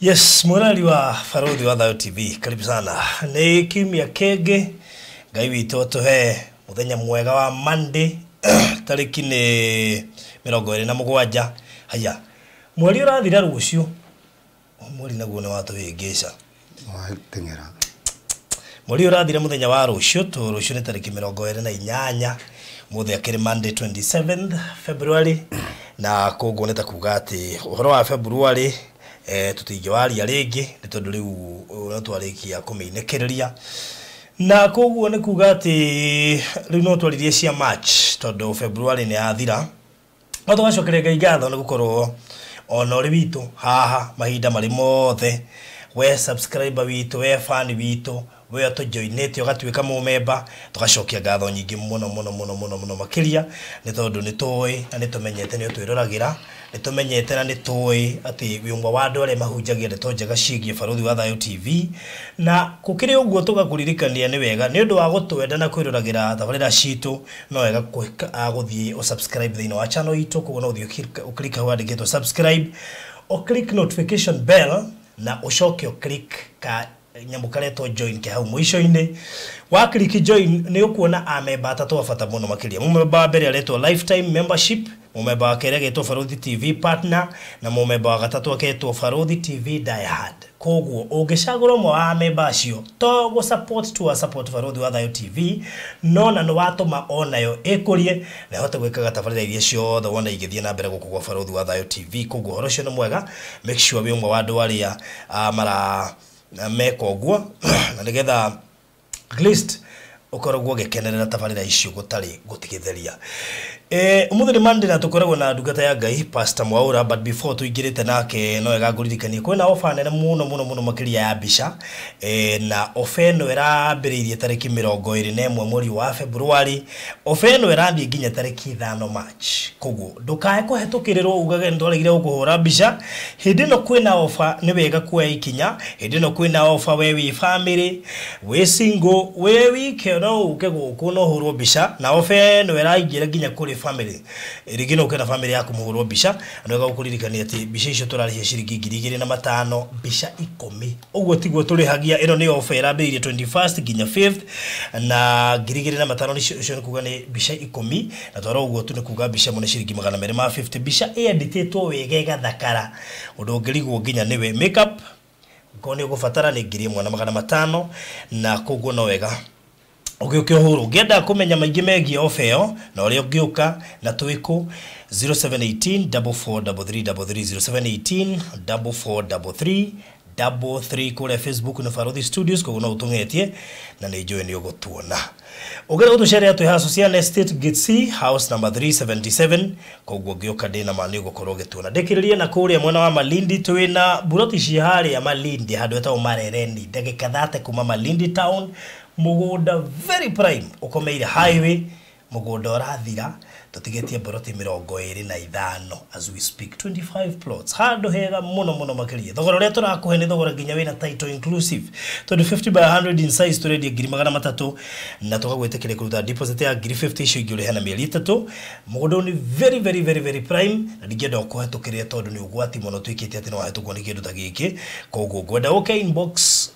Yes, morali wa Farodhi wa Thayo TV. Karibu sana. Ni kimya kege. Ngai witũ tũhe muthenya mwega wa Monday. Tariki ni 27. Haya. Mweri ũrathira rũciũ. Mweri naguo nĩ watũhĩngĩca. Tengera. Mweri ũrathira muthenya wa rũciũ. Rũciũ nĩ tariki 28. Mũthenya kĩrĩ Monday 27th February. Na koguo nĩ ta kuga atĩ ũhoro wa February tutingiwaria ringi ni tondu riu no twarikia kuminekereria na koguo ni kuga ati riu no twaririe cia March tondu February ni yathira no twacokere Ngai ngatho ni gukorwo ona uri witu haha mahinda mari mothe we subscriber witu we fan witu we to joinete ugatwika mu member tugacokia ngatho nyingi muno makiria ni tondu ni toy na ni tumenyete ni twirораgira ni tumenyete na ni toy ati wiumwa wa andu are mahunjagia ndeto njega ciigie Farodhi wa Thayo TV na kukiri uguo tugakuririkania ni wega ni undu wa gutwenda na kwirораgira tabarira citu no wega guthie o subscribe thino wa channel itu kugo no uthie uklik hawa ndikito subscribe o click notification bell na ucoke o click ka nyamukareto join ke hau mwisho-ini wa click join ni ukuona amemba atatu afata muno makiria mumemba mbere aretwo lifetime membership mumemba akere getwo Farodhi TV partner na mumemba gatatu aketwo Farodhi TV diehard koguo ungicagura mwa wa amemba acio to go support Farodhi wa Thayo TV no watuma onayo ikurie na hote gwikaga tabarira iria cio the wona igithie na mbere gukugwa Farodhi wa Thayo TV koguo horo cio ni mwega make sure we umwe wa andu aria mara na meko guo na nigetha at least ukoragwo gekenerera tabarira icio gutari gutigitheria umuthiri Monday na tukoragwo na ndungata ya Ngai Pastor Mwaura but before tuingirite nake no wega nguririkanie kwina ofa nene muno makiria ya mbica na ofeno irambiririe tariki 21 mweri wa February ofeno irathie nginya tariki 5 March koguo ndukae kuhetukirirwo ugage ndwaregire gukuhura mbica hindi no kwina ofa ni wega kuoya ikinya hindi no kwina ofa we wi family we single we wike no uke guku no hurwo mbica na ofeno iraingira nginya kuri family rigino ukena family yaku muhurwo mbica anoga gukuririkania ati mbica icio turarihia ciringi 2500 mbica 10 uguo tiguo turihagia ino ni offer irambirie 21st nginya 5th na 2500 nicio kuga ni mbica 10 na twaro uguo tu ni kuga mbica mune ciringi 250 mbica edititwo wega igathakara undu ngirigwo nginya niwe makeup ngoni ugufatara ni 1500 na koguo no wega ugiuke huru ngenda kumenya maingi megie offer yo na uri ugiuka na twiku 0718 443333 0718 443333 kule Facebook na Farodhi Studios koguo no utungetie na ni join yo gutuona ugera utushare atu ha Social Estate Gate C house number 377 koguo ngioka ndina mani gukorwo gituona ndikiririe na kuria mwena wa Malindi twina buroti cihari ya Malindi handu etagwo Marereni ndagika 30 kuma Malindi town mugunda very prime ukomeire highway mugunda urathira tutigetie buroti 25 as we speak 25 plots handu hega muno makiria thogora uria turakuhe ni thogora nginya wina title inclusive 50 by 100 in size turedia 300 na tukagwetekeria kuruta deposit ya 50 icio ingi urihana mieri 3 mugunda ni very prime na ndigenda kuhetukiria tondu ni ugwati muno twikite ati no wahetukwo ni kindu ta giki koguo gwenda okay inbox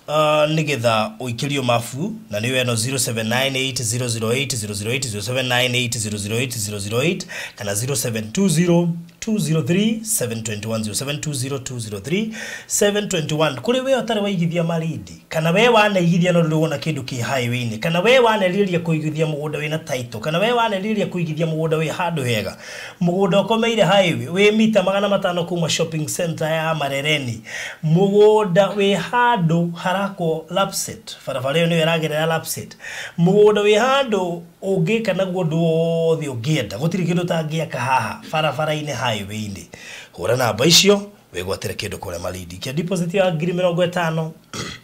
nigetha uikirio mafu na niwe no 0798008008 0798008008 kana 0720203721 kuri we otare waigithia Malindi kana we wanaigithia no ndona kindu ki highway ni kana we waneliria kuigithia mugunda wina title kana we waneliria kuigithia mugunda we handu hega mugunda ukomeire highway we mita 500 kuma shopping center ya Marereni mugunda we handu harako Lapset farafare ni yaragerera Lapset mugunda we handu ugika naguo nduothi ungienda gutiri kindu tangiaka haha farafara-ini highway-ini hura namba icio wegwatire kindu kure Malindi kia deposit ya 50,000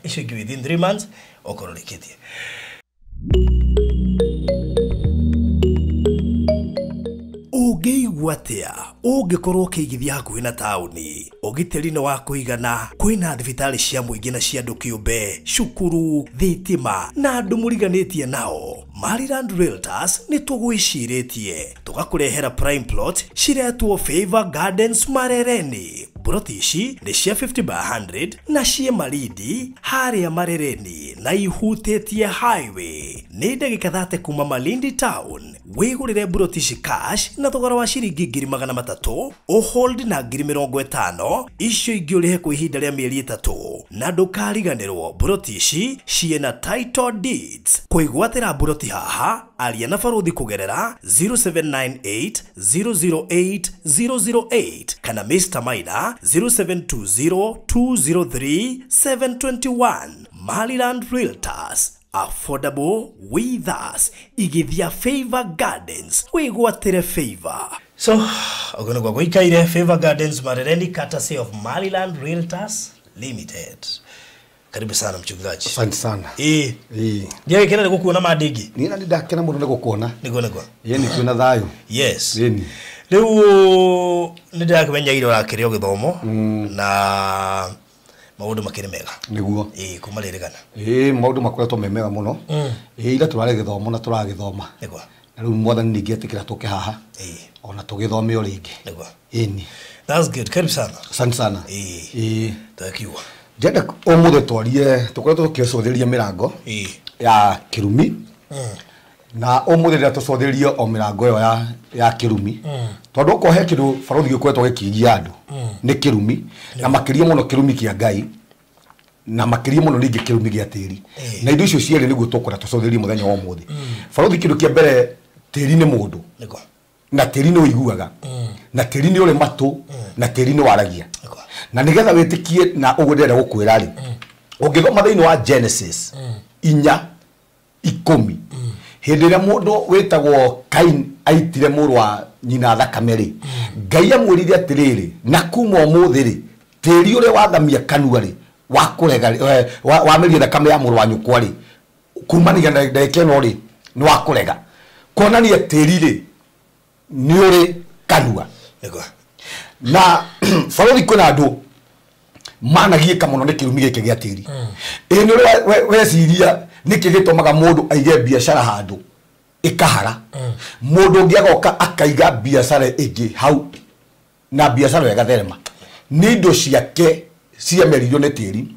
icio ingi within 3 months okororikitie ugeigwatia ungikorwo kiigithia hakuhi na tauni ugitiri ni wa kuigana kwina thibitari cia muingi na cia andu kiumbe cukuru thitima na andu muriganitie nao Maryland Realtors ni tugwiciritie tugakurehera prime plot ciretwo Favor Gardens Marereni buroti ici nĩ cia 50 by 100 na cie Malindi harĩa Marereni na ihutĩtie highway. Nĩ ndagĩka 30 kuma Malindi town. Wĩgũrĩre buroti ici cash na thogora wa ciringi 300,000 hold na 50,000 icio ingĩ ũrĩhe kwa ihinda rĩa mĩeri 3 na ndũkariganĩrwo buroti ici ciena title deeds. Kũigwatĩra buroti haha aria na baruthi kugerera 0798 008 008 kana Mr. Maina 0720 203 721. Maliland Realtors, affordable with us. Igithia Favor Gardens, wĩgwatĩre Favor. So, ogone kwa gwikaire Favor Gardens Marereni, courtesy of Maliland Realtors Limited. Karibu sana mchungaji. Asante sana. Ndiye kena niko kuona madigi. Nina ndakena mundu niko kuona. Niko niko. Yeni tuna thayo. Yes. Yeni. Leo ndakemenya ile rakire githomo na maundu makire mega. Niguo. Kumaririkana. Maundu makoretwo memega muno. Ira turare githomo na turagithoma. Niguo. Na riu mwathani ningi atikira tuke haha. Ona tugithome uringi. Niguo. Yeni. That's good. Karibu sana. Asante sana. Thank you. Jenda omuthe twarie tukoretwo tukicothiria mirango ya kirumi na omuthe ndia tucothiria o mirango yo ya kirumi tondu ko he kindu baruthi gikoretwo gikigia andu ni kirumi na makiria muno kirumi kia Ngai na makiria muno ningi kirumi gia tiri na indo icio ciere niguo tukora tucothiria muthenya wa omuthe baruthi kindu kia mbere tiri ni mundu na tiri ni uiguaga na tiri ni uri matu na tiri ni waragia na nigetha witikie na ugundera gukwira ri ungithoma thiini wa Genesis 4:10 hindi ria mundu witagwo Kain aitire muru wa nyina thakame ri Ngai amwirire atiriri na kuma umuthi ri tiri uri wathamia kanua ri wa kurega wa merie thakame ya muru wa nyukwa ri kumania na ndekeno ri ni wa kurega konania tiri ri ni uri kanua na baruthi kwina andu managieka muno ni kirumi gike gia tiri ni weciria niki gitumaga mundu aige biashara handu ikahara mundu ngiagoka akaiga biashara ingi hau na biashara yagatherema ni indo ciake ciamerirwo ni tiri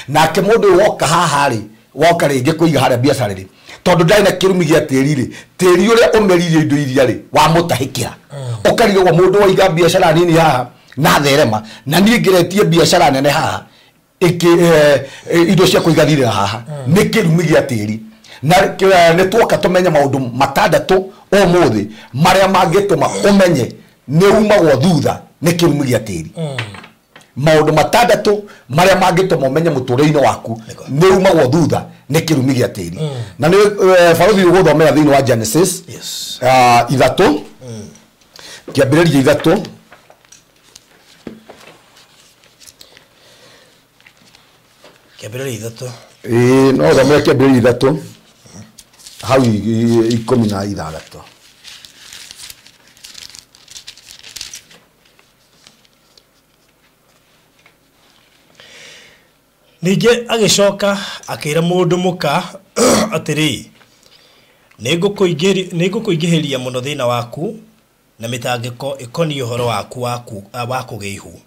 nake mundu woka haha ri woka ringi kuiga haria biashara ri tondu ndai na kirumi gia tiri ri tiri uria umeririe indo iria ri wa mutahikira ukariga mundu waiga biashara nini haha na therema na ni ngiretie biashara nene haha indo cia kuigathirira haha ni kirumi gia tiri na ne twoka tumenya maundu matandatu o muthi maria mangituma umenye ni umagwo thutha ni kirumi gia tiri maundu matandatu maria mangituma umenye muturire waku ni umagwo thutha ni kirumi gia tiri na ni baruthi uguthomera thiini wa Genesis 3 kiambiriria 3 kiambiriria 3 no thomera kiambiriria 3 hau 16 Nige agicoka akira mundu muka atiri nigukuingihiria muno thina waku na mitangiko ikoni uhoro waku wakugeihu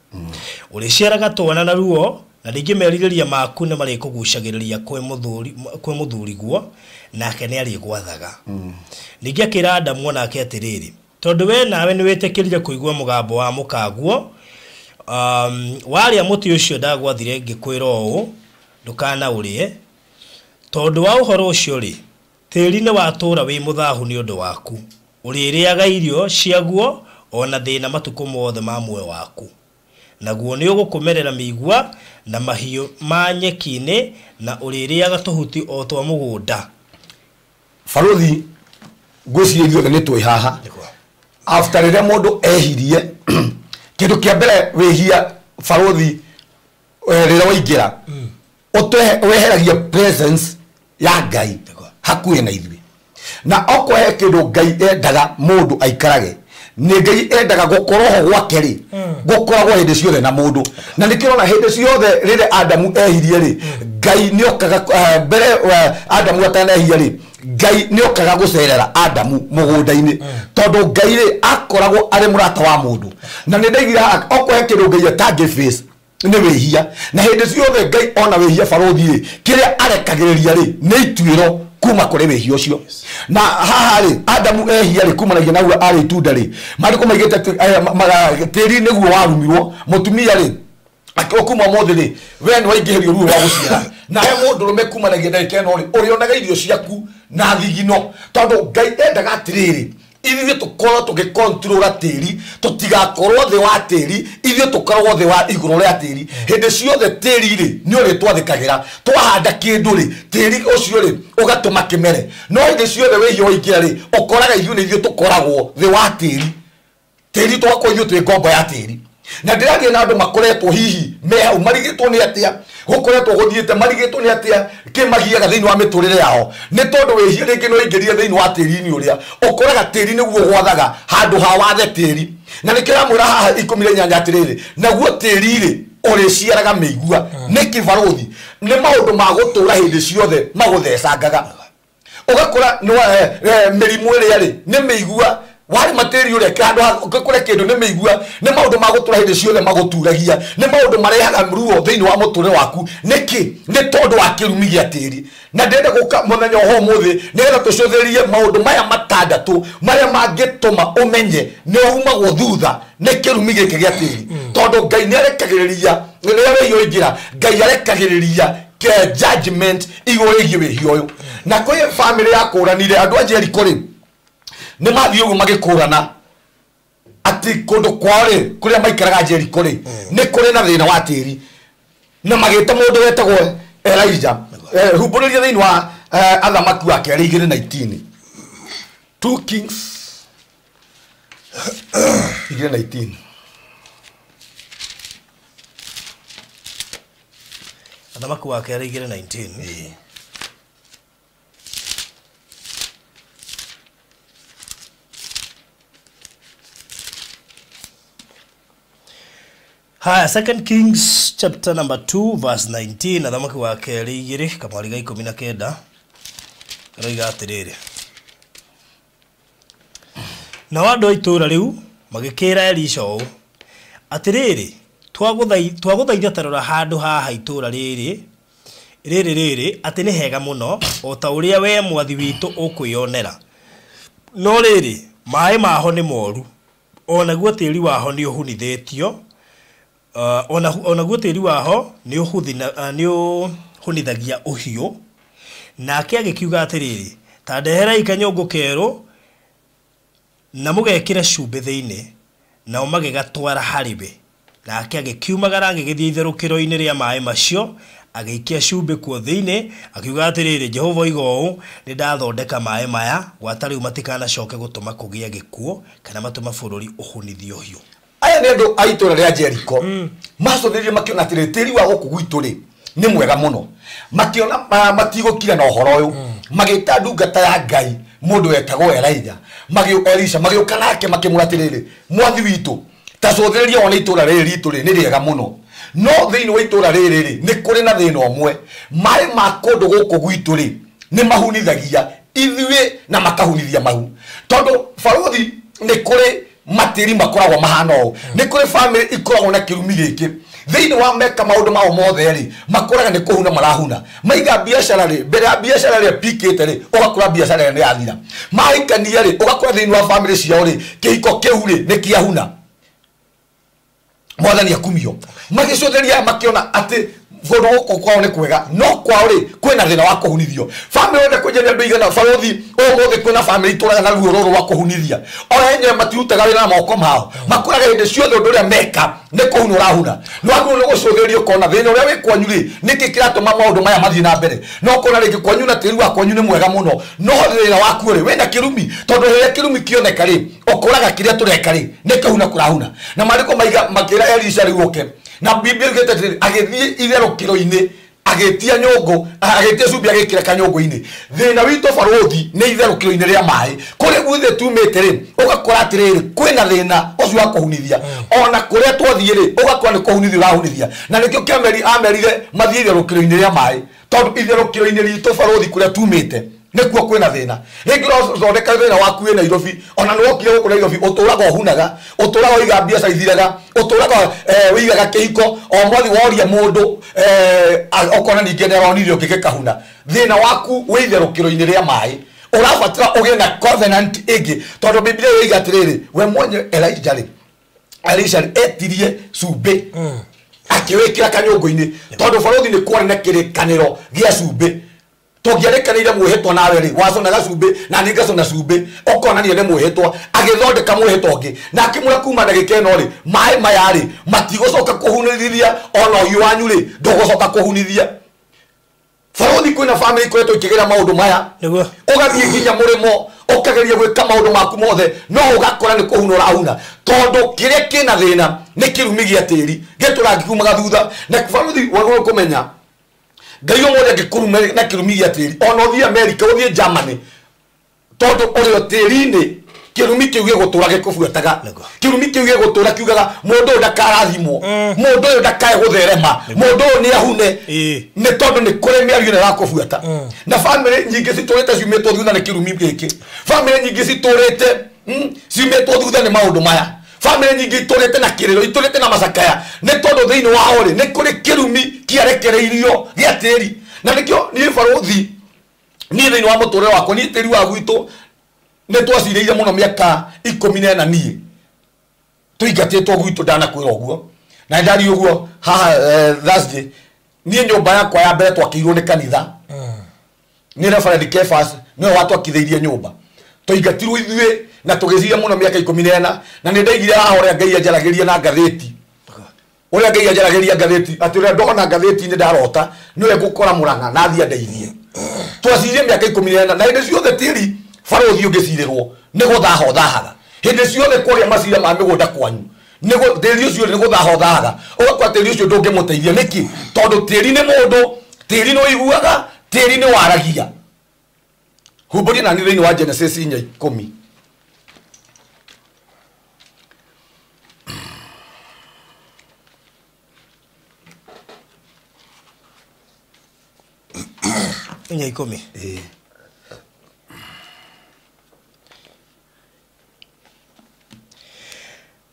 uriciaraga twana na ruo na ringi meririria maku ne mari kugucagiriria kwe muthuri guo nake ni ari gwathaga nigi akira Adamu nake atiriri tondu we nawe ni witikirire kuigwa mugambo wa mukaguo waria muti ucio ndagwathire ngikwira uu ndukana urie tondu wa uhoro ucio ri tiri ni watura wi muthahu ni undu waku uririaga irio ciaguo ona thina matuko mothe ma muoyo waku naguo ni ugukumerera migwa na mahiu ma nyekine na uririaga tuhuti o twa mugunda baruthi ngwiciria ithuothe ni twi haha after rĩrĩa mũndũ ehirie kĩndũ kĩa mbere wĩhia baruthi rĩrĩa waingĩra weheragia presence ya Ngai hakuhĩ na ithuĩ na okohe kĩndũ Ngai endaga mũndũ aikarage nĩ Ngai endaga gũkorwo ho gwake rĩ gũkoragwo hĩndĩ ciothe na mũndũ na nĩkĩrona hĩndĩ ciothe rĩrĩa Adamu ehirie rĩ Ngai nĩokaga mbere Adamu atanehia rĩ Ngai nĩ okaga gũcerera Adamu mũgũnda-inĩ tondũ Ngai rĩ akoragwo arĩ mũrata wa mũndũ na nĩ ndaigira okohe kĩndũ Ngai atangĩface nĩ wĩhia na hĩndĩ ciothe Ngai ona wĩhia barothi rĩ kĩrĩa arekagĩrĩria rĩ nĩ ituĩro kuma kũrĩ wĩhia ũcio na haha rĩ Adamu ehia rĩ kumanagia naguo arĩ itunda rĩ marĩko maigĩte tĩri nĩguo warumirwo mũtumia rĩ akokuma mothe rĩ we nĩ waingĩhĩrio ruo rwa gũciara na he mũndũrũme kumanagia ndagĩka ĩno rĩ ũrĩonaga irio ciaku na thigino tondũ Ngai endaga atĩrĩrĩ ithuĩ tũkorwo tũgĩcontrora tĩri tũtigakorwo thĩ wa tĩri ithuĩ tũkoragwo thĩ wa igũrũ rĩa tĩri hĩndĩ ciothe tĩri rĩ nĩ ũrĩ twathĩkagĩra twahanda kĩndũ rĩ tĩri ũcio rĩ ũgatũma kĩmere no hĩndĩ ciothe wĩhia waingĩra rĩ ũkoraga ithuĩ nĩ ithuĩ tũkoragwo thĩ wa tĩri twakorwo ithuĩ twĩ ngombo ya tĩri na ndĩragia na andũ makoretwo hihi mehau marigĩtwo nĩ atĩa gũkoretwo gũthiĩte marigĩtwo nĩ atĩa kĩmagiaga thĩinĩ wa mĩtũrĩre yao nĩ tondũ wĩhia rĩngĩ no ingĩria thĩinĩ wa tĩri-inĩ ũrĩa ũkoraga tĩri nĩguo gwathaga handũ ha wathe tĩri na nĩ kĩramwĩra haha 18 atĩrĩrĩ naguo tĩri rĩ ũrĩciaraga mĩigua nĩ kĩbarothi nĩ maũndũ ma gũtũra hĩndĩ ciothe magũthecangaga ũgakora mĩrimũ ĩrĩa rĩ nĩ mĩigua wari materi ule kando kule kendo ne meigua ne maundu magutũra hĩndĩ ciothe maguturagia ne maundu marehaga ruo thĩinĩ wa mũtũrĩre waku nĩkĩ nĩ tondũ wa kĩrumi gĩa tĩri na ndenda gũka mũthenya ho mũthĩ nĩgetha tũcũthĩrie maundu maya matandatũ marĩa mangĩtũma ũmenye nĩ umagwo thutha nĩ kĩrumi gĩkĩ gĩa tĩri tondũ Ngai nĩ arekagĩrĩria rĩrĩa wĩyũingĩra Ngai arekagĩrĩria ke judgment igũrũ rĩgiĩ wĩhia ũyũ na kwĩ family ya kũranire andũ a Jericho rĩ nĩ mathiĩ ũguo magĩkũrana atĩ kũndũ kwao rĩ kũrĩa maikaraga Jericho rĩ nĩ kũrĩ na thĩna wa tĩri na magĩta mũndũ wetagwo Elijah humbũrĩria thĩinĩ wa athamaki wa kerĩ 2:19 2 Kings 2:19 athamaki wa kerĩ 2:19 Haya, 2 Kings chapter number 2 verse 19 athamaki wa kerĩ 2 kamwari ga 19 roiga atĩrĩrĩ na andũ a itũũra rĩu magĩkĩra Elisha ũũ atĩrĩrĩ twagũthaitha tarora handũ haha itũũra rĩrĩ atĩ nĩ hega mũno o ta ũrĩa we mwathi witũ ũkwĩonera no rĩrĩ maĩ maho nĩ moru onaguo tĩri waho nĩ ũhunithĩtio onaguo tĩri waho nĩ ũhunithagia ũhiũ nake agĩkiuga atĩrĩrĩ ta ndeherai kanyũngũ kerũ na mũgekĩre cumbĩ thĩinĩ nao magĩgatwara harĩ we nake agĩkiumagara agĩgĩthiĩ itherũkĩro-inĩ rĩa maĩ macio agĩikia cumbĩ kuo thĩinĩ akiuga atĩrĩrĩ Jehova oiga ũũ nĩ ndathondeka maĩ maya gwata rĩu matikanacoke gũtũma kũgĩe gĩkuũ kana matũma bũrũri ũhunithio ũhiũ aya nĩ andũ a itũũra rĩa Jericho macũthĩrĩrie makĩona atĩrĩrĩ tĩri wa gũkũ gwitũ rĩ nĩ mwega mũno makĩona matigũkira na ũhoro ũyũ magĩta ndungata ya Ngai mũndũ wetagwo Elisha magĩũka nake makĩmwĩra atĩrĩrĩ mwathi witũ ta cũthĩrĩria wona itũũra rĩrĩ ritũ rĩ nĩ rĩega mũno no thĩinĩ wa itũũra rĩrĩ rĩ nĩ kũrĩ na thĩna ũmwe maĩ ma kũndũ gũkũ gwitũ rĩ nĩ mahunithagia ithuĩ na makahunithia mahu tondũ barothi nĩ kũrĩ matĩri makoragwo mahana ũũ nĩ kũrĩ family ikoragwo na kĩrumi gĩkĩ thĩinĩ wa meka maũndũ mao mothe rĩ makoraga nĩ kũhuna marahuna maiga biacara rĩ mbere ya biacara rĩ pikĩte rĩ ũgakora biacara nĩ yathira maikania rĩ ũgakora thĩinĩ wa family ciao rĩ kĩhiko kĩu rĩ nĩ kĩahuna mwathani akumio magĩcũthĩria makĩona atĩ bũrũri gũkũ kwao nĩ kwega no kwao rĩ kwĩna thĩna wa kũhunithio family yothe kwenjania andũ igana barothi ũmũthĩ kwĩna family itũraga na ruo rũrũ rwa kũhunithia ona enyewe matirutaga wĩra na moko mao makoraga hĩndĩ ciothe ũndũ ũrĩa meka nĩ kũhuna ũrahuna no agũrũ nĩ gũcũthĩrĩrio kona thĩna ũrĩa wĩ kwanyu rĩ nĩkĩ kĩratũma maũndũ maya mathiĩ na mbere no kona rĩngĩ kwanyu na tĩri wa kwanyu nĩ mwega mũno no thĩna waku rĩ wĩna kĩrumi tondũ rĩrĩa kĩrumi kĩoneka rĩ ũkoraga kĩrĩa tũreka rĩ nĩ kũhuna kũrahuna na marĩko maiga makĩra Elisha rĩu ũke na Biblia igĩte atĩrĩrĩ agĩthiĩ itherũkĩro-inĩ agĩtia nyũngũ agĩtia cumbĩ agĩkĩra kanyũngũ-inĩ thĩna witũ barothi nĩ itherũkĩro-inĩ rĩa maĩ kũrĩa guothe tumĩte rĩ ũgakora atĩrĩrĩ kwĩna thĩna ũcio wa kũhunithia ona kũrĩa twathiĩ rĩ ũgakora nĩ kũhunithia ũrahunithia na nĩkĩo amerire mathiĩ itherũkĩro-inĩ rĩa maĩ tondũ itherũkĩro-inĩ ritũ barothi kũrĩa tumĩte nikuo kwina thina ringi thondeka thina waku wina Nairobi ona no okire guku Nairobi uturaga ohunaga uturaga oiga biacara ithiraga uturaga wigaga kihiko o mwathi woria mundu okona ninge neronire ukigekahuna thina waku witherukiro-ini ria mai urabatira ugie na covenant igi tondu Biblia yoiga atiriri we mwenye Elisha etirie cumbi akiwikira kanyungu-ini tondu barothi ni kwari na kirikaniro gia cumbi tungiarekanire muhetwa nawe ri waconaga cumbi na ni ngacona cumbi okonania ni muhetwa agithondeka muhetwa ungi na akimura kuma ndagika ino ri mai maya ri matigocoka kuhunithia ona uyu wanyu ri ndugucoka kuhunithia barothi kwina family kwetu ikigira maundu maya ugathie nginya murimo ukageria gwika maundu maku mothe no ugakora ni kuhuna urahuna tondu kiria kina thina ni kirumi gia tiri gitura ngikumaga thutha na barothi wagwo kumenya Ngai omwe ngikurume na kirumi gia tiri ona uthie America uthie Germany tondu urio tiri-ini kirumi kiu gigutura gikubuataga kirumi kiu gigutura kiugaga mundu uyu ndakarathimwo mundu uyu ndakae gutherema mundu uyu ni ahune ni tondu ni kuri miario ni rakubuata na family nyingi citurite ciumitwo thutha ni kirumi giki family nyingi citurite ciumitwo thutha ni maundu maya family nyingi iturite na kiriro iturite na macakaya ni tondu thiini wao ri ni kuri kirumi kiarekereirio gia tiri na nikio ni barothi ni thiini wa muturire wakwa ni tiri wa gwitu ne twaciriire muno miaka 14 nie tuingatitwo gwitu ndanakwira uguo na ndari uguo haha Thursday nie nyumba yakwa ya mbere twakirwo ni kanitha ni Reverend Kefas niwe watwakitheirie nyumba tuingatirwo ithue na tugiciria muno miaka 14 na ni ndaigire haha uria Ngai ajaragiria na ngatheti uria Ngai ajaragiria ngatheti ati uria ndona ngatheti ni ndarota niwe ngukora Murang'a na thia ndeithie twaciririe miaka 14 na inde ciothe tiri barothi ungicirirwo ni guthaha thahaga hindi ciothe kuria macira ma migunda kwanyu nigo tiri ucio ni guthaha thahaga ugakwa tiri ucio ndungimuteithia niki tondu tiri ni mundu tiri no iguaga tiri ni waragia humburi na ni thiini wa Genesis 10 10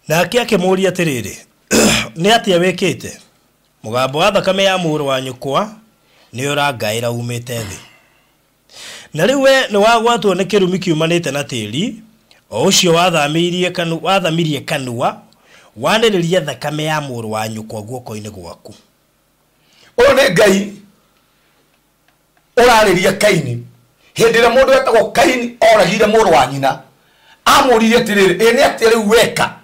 nake akimuria atiriri ni atia wikite mugambo wa thakame ya muru wa nyukwa ni urangaira umite thi na riu we ni wagwatwo ni kirumi kiumanite na tiri o ucio wathamirie kanua waniriria thakame ya muru wa nyukwa guoko-ini gwaku uyu ni Ngai urariria Kaini hindi ria mundu etagwo Kaini oragire muru wa nyina amuririe atiriri ni atia riu weka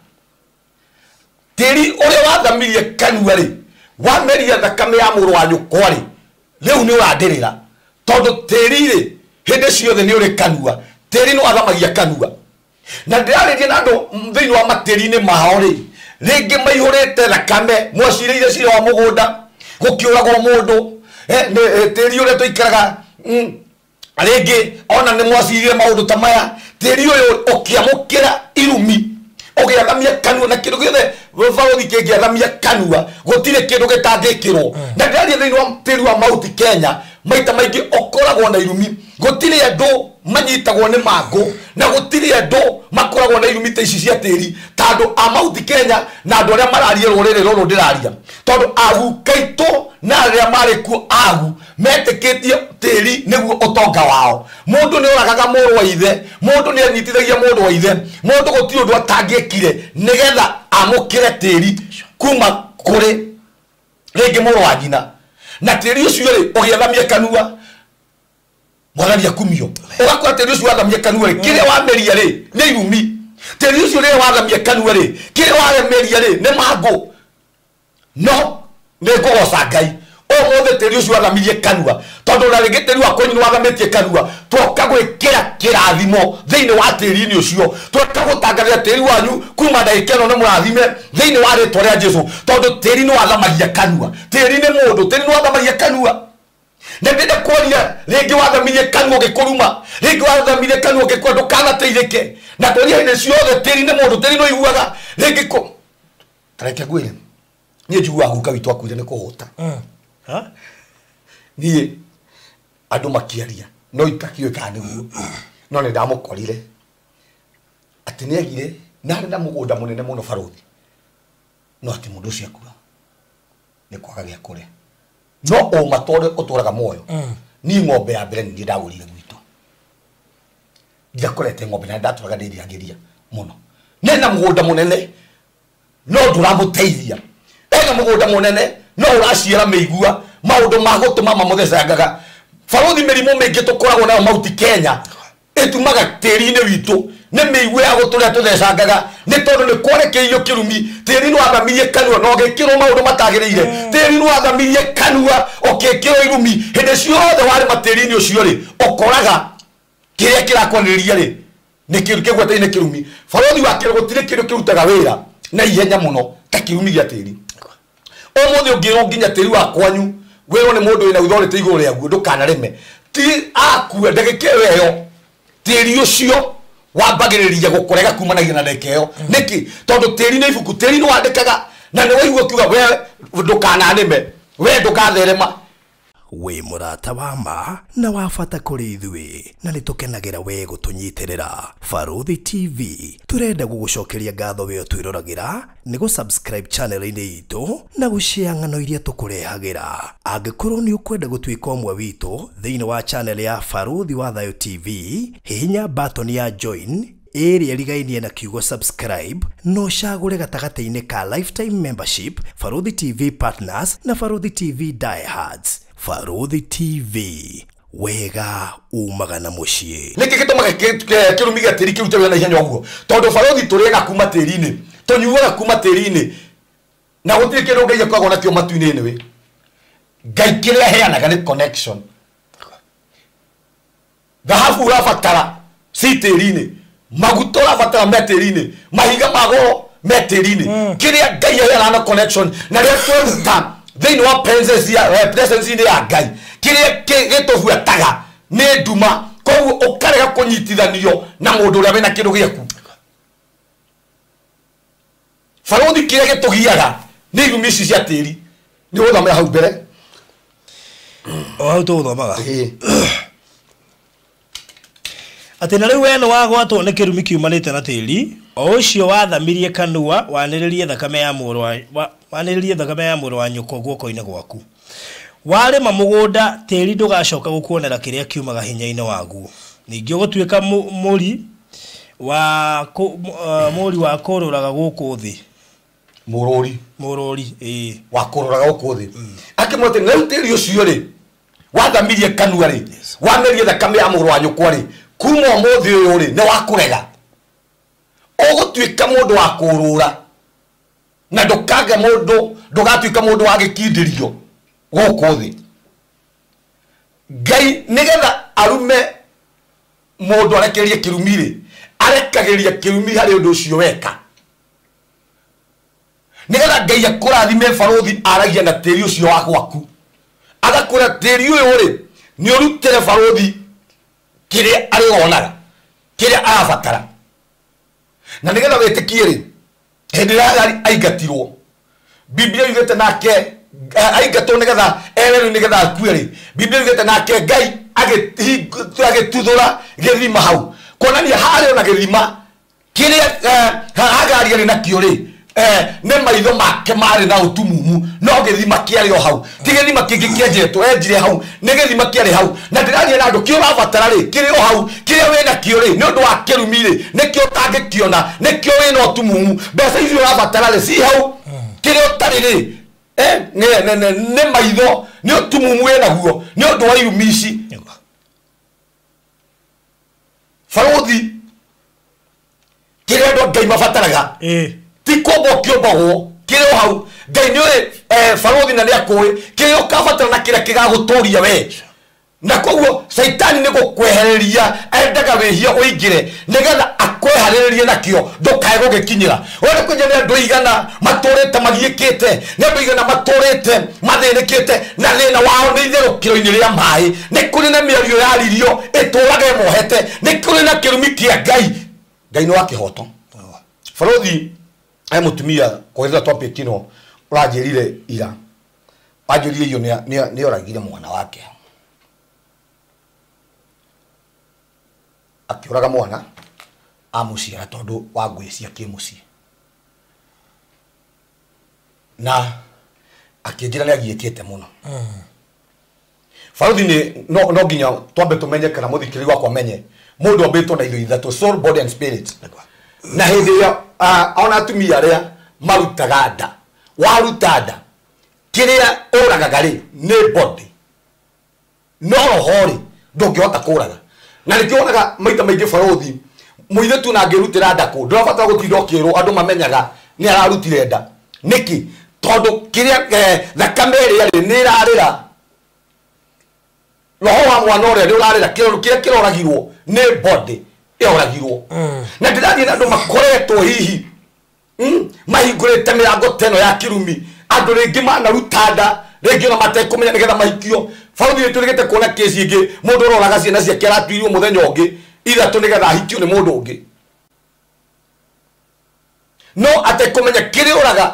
tiri uria wathamirie kanua ri wameria thakame ya muru wa nyukwa ri riu ni urandirira tondu tiri ri hindi ciothe ni uri kanua tiri no athamagia kanua na ndiraririe na andu thiini wa matiri-ini mao ri ringi maihurite thakame mwaciriire cira wa mugunda gukiuragwo mundu tiri uria tuikaraga ringi ona ni mwaciriire maundu ta maya tiri uyu ukiamukira irumi ugiathamia kanua na kindu giothe barothi kingiathamia kanua gutire kindu gitangikirwo na ndiraria thiini wa tiri wa Mount Kenya maita maingi okoragwo na irumi gutire andu manyitagwo ni mangu na gutire andu makoragwo na irumi ta ici cia tiri tandu a Mount Kenya na andu aria mararia ruriri ruru ndiraria tondu agu kaito na aria marikuo agu metikitie tiri niguo utonga wao mundu ni oragaga muru wa ithe mundu ni anyitithagia mundu wa ithe mundu gutire undu atangiekire nigetha amukire tiri kuma kuri ringi muru wa nyina na tiri ucio ri ugiathamia kanua mwathani akumio ugakora tiri ucio wathamia kanua ri kiria wameria ri ni irumi tiri ucio ri wathamia kanua ri kiria wameria ri ni mangu no ni ngogoca Ngai omothe tiri ucio wathamirie kanua tondu na ringi tiri wakwa ni wathamitie kanua twoka gwikira kirathimo thiini wa tiri-ini ucio twoka gutangathia tiri wanyu kuma ndagika ino ni murathime thiini wa ritwa ria Jesu tondu tiri ni wathamagia kanua tiri ni mundu tiri ni wathamagia kanua na ndinde kuonia ringi wathamirie kanua gikuruma ringi wathamirie kanua gikwa ndukanateithike na turia ine ciothe tiri ni mundu tiri no iguaga ringi ko tareke gwire ni njiguaga guka witwa kuire ni kuhuta nie andu makiaria no itakiwe kani guo no ne ndamukorire ati ne agire na nda mugunda munene muno baruthi no ati mundu cia kuga ni kwaga gya kuria no o matore uturaga moyo ni ng'ombe ya mbere ni ndagurire gwitu ndiakorete ng'ombe na ndaturaga ndiriagiria muno nena mugunda munene no nduramuteithia ena mugunda munene no uraciara meigua maundu ma gutuma mamuthecangaga baruthi mirimo mingi tukoragwo nayo Mount Kenya etumaga tiri-ini witu ne meigua ya guturia tuthecangaga ni tondu ni kwarekerio kirumi tiri no athamirie kanua no gikirwo maundu matagiriire tiri no athamirie kanua okekirwo irumi hinde ciothe wari matiri-ini ucio ri okoraga kiria kirakwaniria ri ni kiru kigwete-ini kirumi baruthi wa kiru gutire kiru kirutaga wira na ihenya muno ta kirumi gia tiri omuthi ungiro nginya tiri wa kwanyu wero ni mundu ina uthorete iguru riaguo ndukanareme ti akue ndagikero eyo tiri ucio wambagiriria gukorega kumanagia na ndekeo niki tondu tiri ni ibuku tiri ni wandikaga na ni waigua kiuga we ndukanareme we ndukatherema wi murata wa ma na wabata kuri ithui na nitukenagira we gutunyitirira Baruthi TV turenda gugucokeria ngatho we twirораgira ni gu subscribe channel-ini itu na gushare ng'ano iria tukurehagira angikorwo ni ukwenda gutwika umwe witu thiini wa channel ya Baruthi wa Thayo TV hihinya button ya join area rigainie na kiugo subscribe no cagure gatagati-ini ka lifetime membership Baruthi TV partners na Baruthi TV diehards Baruthi TV wega umagana mucii niki gitumaga kirumi gia tiri kirute wena ihenya uguo tondu Baruthi turega kuma tiri-ini tunyuaga kuma tiri-ini na gutire kindu ngai akoragwo nakio matu-ini we ngai kiria heanaga ni connection dhahabu urabatara si tiri-ini maguta urabatara me tiri-ini mahiga magoro me tiri-ini kiria ngai heana na connection na ria twaruta thiini wa presence ya ngai kiria gitubuataga ni nduma koguo ukarega kunyitithanio na mundu uria wina kindu giaku Baruthi kiria gitugiaga ni irumi ici cia tiri ni uthomera hau mbere o hau tuthomaga ati na riu wena wagwatwo ni kirumi kiumanite na tiri o ucio wathamirie kanua waniririe thakame ya muru wa nyuko guoko-ini gwaku warima mugunda tiri ndugacoka gukuonera kiria kiumaga hinya-ini waguo ningi ugutwika muri wa kururaga guku thi mururi wa kururaga guku thi akimwete na tiri ucio ri wathamirie kanua ri wamerie thakame ya muru wa nyuko ri kuma muthi uyu ri ni wakurega ugutwika mundu wa kurura na ndukage mundu ndugatwika mundu wa gikindirio guku thi ngai nigetha arume mundu arekerie kirumi ri arekagiria kirumi hari undu ucio weka nigetha ngai akurathime Baruthi aragia na tiri ucio wa gwaku agakura tiri uyu ri ni urutire Baruthi kiria arionaga kiria arabatara na nigetha witikie ri hindi ya aingatirwo Biblia yugete nake aingatwo nigetha ereru nigetha akue ri Biblia yugete nake ngai agituthura githima hau konania hari ona githima kiria agaria ri nakio ri ne maitho make mari na utumumu no githima kiari o hau ti githima kingi kienjetwo enjire hau ne githima kiari hau na ndiraria na andu kio rabatara ri kiri o hau kiria wena kio ri ni undu wa kirumi ri nikio tangikiona nikio wena utumumu mbeca icio rabatara ri si hau kiria utari ri ne maitho ni utumumu wena guo ni undu wa irumi ici Baruthi kiria ndo ngai mabataraga ti kobo kiobagwo kirio hau ngai ni Baruthi na ni akui kirio kabatara na kiria kigaguturia we na koguo saitani ni gukwehereria endaga wehia uingire nigetha akwehariririe nakio ndukae gugikinyira ore kunyene andu igana maturite magiikite ni andu igana maturite mathinikite na thina wao ni itherukiro-ini ria mai ni kuri na miario yaririo iturage mohete ni kuri na kirumi kia ngai ni wa kihoto Baruthi ai mutumia kwetha topic ino urajirire ira wajirire iyo ni oragire mwana wake akĩũraga mwana amuciara tondu wa ngũĩ cia kĩmuciĩ na akĩnjĩra nĩ agiĩkĩte mũno Baruthi no nginya twambe tumenye kana mũthikĩrĩria wakwa menye mũndũ ombĩtwo na indo ithatũ soul body and spirit na hĩndĩ ĩrĩa ona atumia arĩa marutaga nda waruta nda kĩrĩa ũragaga rĩ nĩ body no roho rĩ ndũngĩhota kũraga na nĩkĩo wonaga maita maingĩ Baruthi mũirĩtu na angĩrutĩra nda kũ ndũrabatara gũtinda ũkĩrwo andũ mamenyaga nĩ ararutire nda nĩkĩ tondu kĩrĩa thakame ĩrĩa rĩ nĩ ĩrarĩra roho wa mwana ũrĩa nĩ ũrarĩra kĩrĩa kĩroragirwo nĩ body ĩroragirwo na ndĩrathiĩ na andũ makoretwo hihi mahingũrĩte mĩrango teno ya kĩrumi andũ rĩngĩ manaruta nda rĩngĩ ona matekũmenya nĩgetha mahikio Baruthi nĩtũrĩgĩte kuona kesi ĩngĩ mũndũ ũroraga ciana ciake aratuirwo mũthenya ũngĩ ithatũ nĩgetha ahikio nĩ mũndũ ũngĩ no atekũmenya kĩrĩa ũraga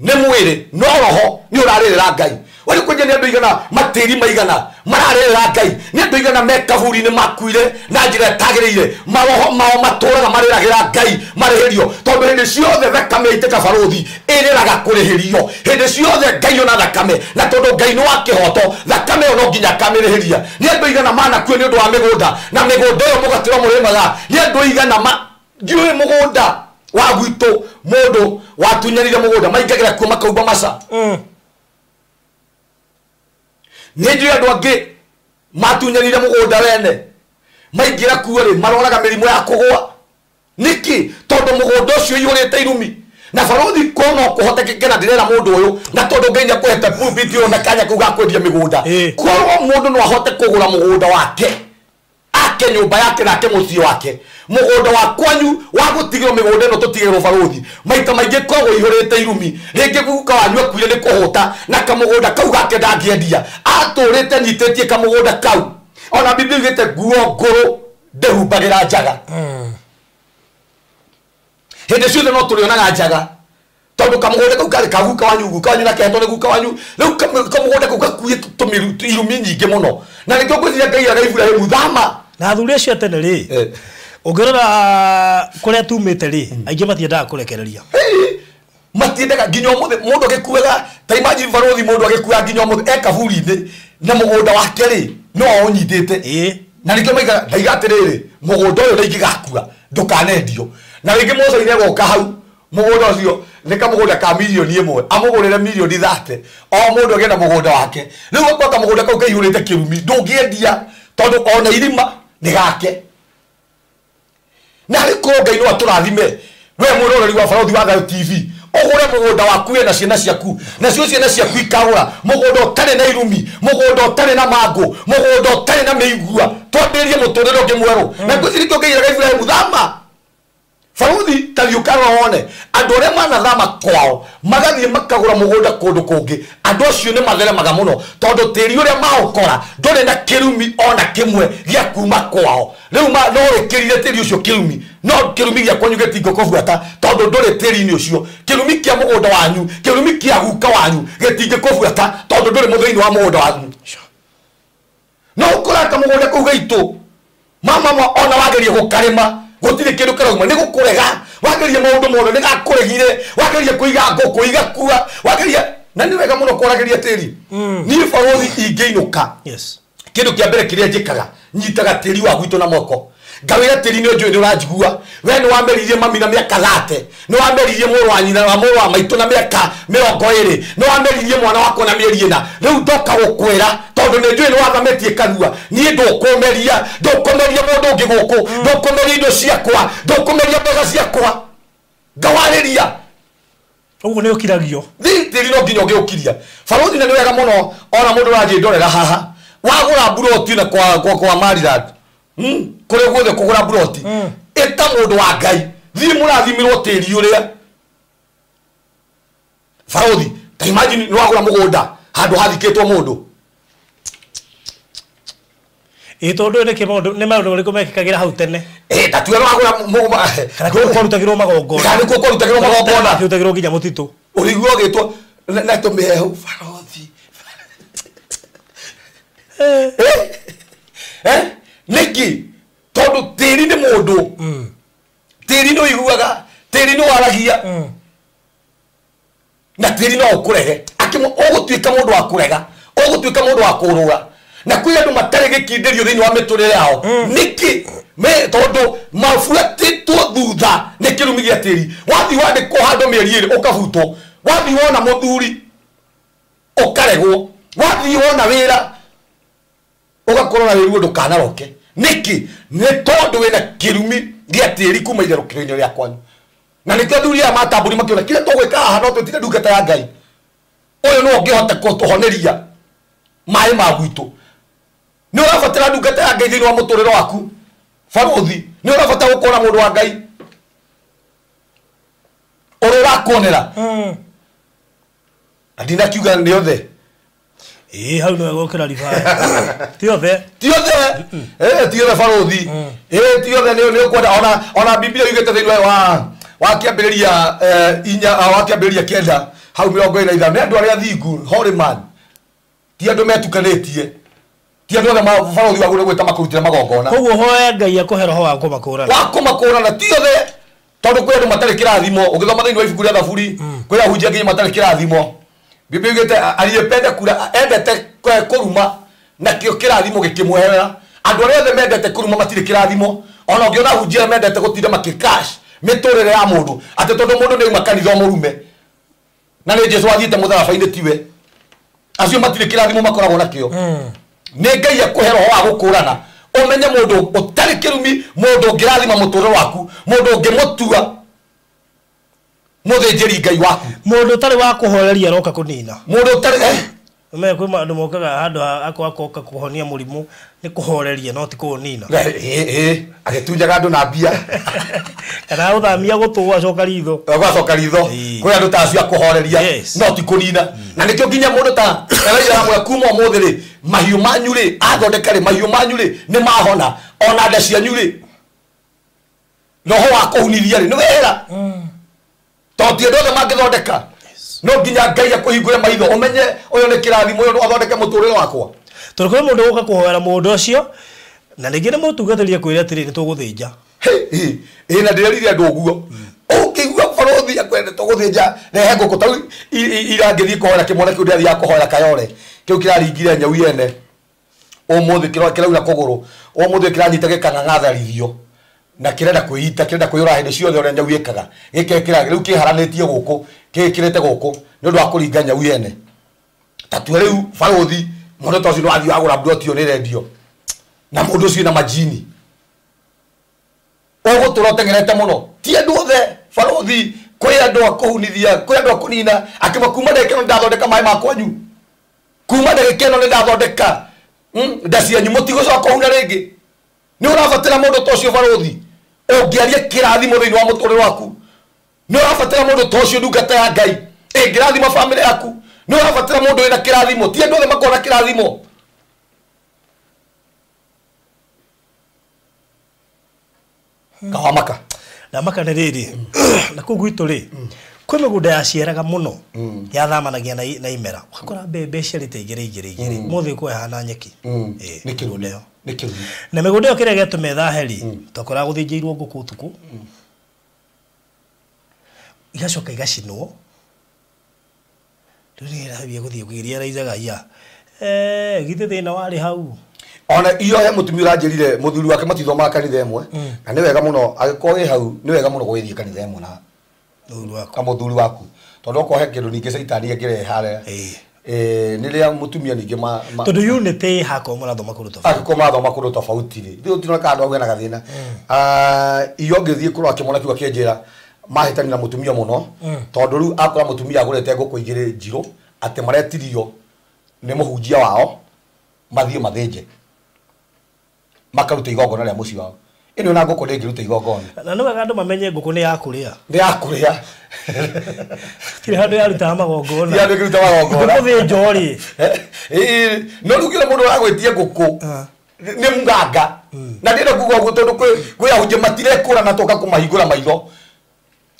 nĩ mwĩrĩ no roho nĩ ũrarĩrĩra Ngai wali kwenye nĩ andũ igana matĩri maigana mararĩrĩra Ngai nĩ andũ igana me kaburi-inĩ makuire na njĩra ĩtagĩrĩire maroho mao matũraga marĩragĩra Ngai marĩhĩrio tondũ hĩndĩ ciothe thakame ĩitĩka Baruthi ĩrĩraga kũrĩhĩrio hĩndĩ ciothe Ngai ona thakame na tondũ Ngai nĩ wa kĩhoto thakame ĩyo no nginya akamĩrĩhĩria nĩ andũ igana manakuo nĩ ũndũ wa mĩgũnda na mĩgũnda ĩyo mũgatĩro mũrĩmaga nĩ andũ igana ndiũĩ mũgũnda wa gwitũ mũndũ watunyanire mũgũnda maingagĩra kuo makaumba maca nĩ njũĩ andũ angĩ matunyanire mũgũnda wene maingĩra kuo rĩ maroraga mĩrimũ ya kũgũa nĩkĩ tondũ mũgũnda ũcio iyũrĩte irumi na Baruthi korwo no kũhotekeke na ndĩrera mũndũ ũyũ na tondũ Ngai nĩakũhete pulpit ĩyo na kanya kau ga kwendia mĩgũnda korwo mũndũ no ahote kũgũra mũgũnda wake ake nyũmba yake nake mũciĩ wake mũgũnda wa kwanyu wa gũtigĩrwo mĩgũnda ĩno tũtigĩrwo Baruthi maita maingĩ korwo ihũrĩte irumi rĩngĩ guka wanyu akuire nĩ kũhũta na kamũgũnda kau gake ndangĩendia atũrĩte nyitĩtie kamũgũnda kau ona Biblia igĩte nguo ngũrũ ndĩhumbagĩra njaga hĩndĩ ciothe no tũrĩonaga njaga tondu kamũgũnda kau karĩ ka guka wanyu na kehetwo nĩ guka wanyu rĩu kamũgũnda kau gakuĩte irumi nyingĩ mũno na nĩkĩo ngwĩciria Ngai aga Iburahĩmu thama na athuri acio tene rĩ ũngĩrora kũrĩa tumĩte rĩ aingĩ matiendaga kũrekereria matiendaga nginya ũmũthĩ mũndũ agĩkuaga ta imagine Baruthi mũndũ agĩkuaga nginya ũmũthĩ kaburi-inĩ na mũgũnda wake rĩ no ũnyitĩte na nĩkĩo maiga ndaiga atĩrĩrĩ mũgũnda ũyũ rĩngĩ gakua ndũkanendio na rĩngĩ Mũcori nĩagoka hau mũgũnda ũcio nĩ kamũgũnda ka mirioni 1 amũgũrĩre mirioni 30 o mũndũ agĩe na mũgũnda wake rĩu gũkwa kamũgũnda kau kaihũrĩte kĩrumi ndũngĩendia tondũ ona irima nĩ gake na rĩkorwo Ngai no atũrathime we mũroreri wa Baruthi wa Thayũ TV ũgũre mũgũnda waku na ciana ciaku na cio ciana ciaku ikagũra mũgũnda ũtarĩ na irumi mũgũnda ũtarĩ na mangũ mũgũnda ũtarĩ na mĩigua twambĩrĩrie mũtũrĩre ũngĩ mwerũ na ngwĩciria Ngai aga Iburahĩmu thama Baruthi ta thiũkara wone andũ arĩa manathama kwao magathiĩ makagũra mũgũnda kũndũ kũngĩ andũ acio nĩ matheremaga mũno tondũ tĩri ũrĩa maũkora ndũrĩ na kĩrumi ona kĩmwe gĩa kuma kwao rĩu no wĩkĩrire tĩri ũcio kĩrumi no kĩrumi gĩa kwanyu gĩtingĩkũbuata tondũ ndũrĩ tĩri-inĩ ũcio kĩrumi kĩa mũgũnda wanyu kĩrumi kĩa guka wanyu gĩtingĩkũbuata tondũ ndũrĩ mũthĩinĩ wa mũgũnda wanyu no ũkora kamũgũnda kau gaitũ mama ona wagerie gũkarĩma gũtirĩ kĩndũ karauma nĩ gũkũrega wagerie maũndũ mothe nĩ gakũregire wagerie kũiga ngũkũ igakua wagerie na nĩ wega mũno kũragĩria tĩri niĩ Baruthi ingĩinũka kĩndũ kĩa mbere kĩrĩa njĩkaga nyitaga tĩri wa gwitũ na moko ngawĩra tĩri-inĩ ũnjũĩ nĩ ũranjigua we nĩ wameririe mami na mĩaka 30 nĩ wameririe mũrũ wa nyina na mũrũ wa maitũ na mĩaka 20 nĩ wameririe mwana wakwa na mĩeri 4 rĩu ndoka gũkwĩra tondũ nĩ njũĩ nĩ wathametie kanua niĩ ndũkũmeria mũndũ ũngĩ gũkũ ndũkũmeria indo ciakwa ndũkũmeria mboga ciakwa ngawarĩria ũguo nĩ ũkiragio tĩri no nginya ũngĩũkiria Baruthi na nĩ wega mũno ona mũndũ ũranjĩ ndorera haha wagũra mburoti na kwa Maryland kũrĩa guothe kũgũra mburoti ĩta mũndũ wa Ngai thiĩ mũrathimirwo tĩri ũrĩa Baruthi ta imagine nĩ wagũra mũgũnda handũ hathikĩtwo mũndũ tondũ nĩ maũndũ marĩkũ mekĩkagĩra hau tene tatuwe nĩ wagũra mũgũnda kana kwarutagĩrwo magongona kana nĩkuo kwarutagĩrwo magongona kwarutagĩrwo nginya mũtitũ ũrigwo ũgĩtwo na tũmĩhehu Baruthi nĩkĩ tondu tiri ni mundu tiri no iguaga tiri no waragia na tiri no ukurehe akimo ogutuika mundu wa kurega ogutuika mundu wa kurura na kwi andu matari gikinderio thini wa miturire yao niki me tondu mafuatitwo thutha ni kirumi gia tiri wathi wande kuhando mieri iri ukabutwo wathi wona muthuri ukaregwo wathi wona wira ugakorwo na wiru ndukanaroke niki ni tondu wina kirumi gia tiri kuma itherå kä rä-inä rä akwanyu na nä kä thuri aya matambå makä ona kä rä a tå gwä ka haha no twä tire ndungata ya Ngai å yå no å ngä hota tå honeria maä ma gwitå nä å rabatara ndungata ya Ngai thä inä wa må tå rä re waku barothi nä å rabatara gå korwo na må ndå wa Ngai å rä å rakuonera na ndinakiuga nä othe hau no egokera ribaya ti othe barothi ti othe nä kwenda ona Biblia yugite thä wa kiambiriria inya wa kiambiriria kenda hau 25 nä andå arä a thingu holy man ti andå metukanätie ti andå othe barothi wa gwä ta makå rutire magongona koguo hoya Ngai akå roho wa kå makårana ti othe tondå kwä andå matarä kä rathimo å gä thoma thä inä wa ibuku rä a thaburi kwä ahunjia nginya matarä kä rathimo Biblia yugite aliyependa kura endete kuruma na kio kirathimo gikimwehera andu aria othe mendete kuruma matire kirathimo ona ungiona hunjia mendete gutinda makikash miturire ya mundu ati tondu mundu ni makanitha murume na ni Jesu athiite mutharabaini tiwe acio matire kirathimo makoragwo nakio ni Ngai akuhera wa gukurana umenye mundu utari kirumi mundu ngirathima muturire waku mundu ngimutua muthinjiri Ngai waku mundu tari wa kuhoreria roka kunina mundu tari me kwima andu mokaga handu akoka kuhonia murimu ni kuhoreria no ti kunina agetunjaga andu na mbia kana uthamia gutuwa coka ritho gwacoka ritho kwi andu ta cia kuhoreria no ti kunina na nikio nginya mundu ta eraira hamwe kuma umuthi ri mahiu manyu ri athondeka ri mahiu manyu ri ni mahona ona nda cianyu ri roho wa kuhunithia ri ni wera toti ndothe mangithondeka no nginya Ngai akuhingure maitho umenye uyu ni kirathimo uyu no athondeke muturire wakwa tondu kwi mundu uka kuhoera mundu ucio na ningi ni mutungathiria kwira atiri ni tuguthinja na ndireririe andu uguo ukigua barothi akwende tuguthinja rehe nguku tau irangithii kuhoera kimone kiu ndiathia kuhoera kayore kiu kiraringire nyau yene umuthi kiraura kuguru umuthi kiranyita gikang'ang'atharithio na kirenda kwita kirenda kwiyura hindi ciothe uria nyau ikaga gikekira riu kiharanitie guku kikirete guku ni undu wa kuringa nyau yene tatu riu barothi mundu toci no athi agura ndotio ni rendio na mundu ucio na majini ogutura utengerete muno ti andu othe barothi kwi andu akuhunithia kwi andu akunina akima kuma ndekeno ndathondeka mai makwanyu kuma ndekeno ni ndathondeka ndacianyu mutigocoka huna ringi ni urabatira mundu tocio barothi ungiaria kirathimo thiini wa muturire waku ni urabatira mundu tocio ndungata ya Ngai ingirathima family yaku ni urabatira mundu wina kirathimo ti andu othe makona kirathimo kawamaka na maka ni riri na ku gwitu ri kwi migunda yaciaraga muno yathamanagia na imera ukakora mbembe ciarite igiri muthi kwe hana nyeki ni kirunde yo ni kirunde na migunda yo kiria getumetha heri tokora guthinjirwo nguku utuku igacoka igacinwo riu rabia guthie kugiria raizaga ya githe thina wari hau ona iyo he mutumia uranjirire muthuri wake matithoma kanitha imwe na ni wega muno agiko wi hau ni wega muno gwithie kanitha imwe na muthuri waku tondu okohe kindu ningi caitani ngire hare ni ria mutumia ningi tondu unity hako murathoma kundu tofauti akiko mathoma kundu tofauti ri riu tirona kandu agwe na gathina iyo ngithie kurwa akimona kiuga kienjira mahitani na mutumia muno tondu riu akora mutumia agurete nguku igire njiro ati maretirio ni muhunjia wao mathie mathinje makaruta igongona ria muci wao ino na nguku ndingiruta igongona na no wega andu mamenye nguku ni yakuria kiri handu yaruta magongona ya ngiruta magongona guthinjo ri no rugire mundu agwetie nguku ni munganga na ndira kuga uguo tondu kwi ahunjia matire kura na toka kumahingura maitho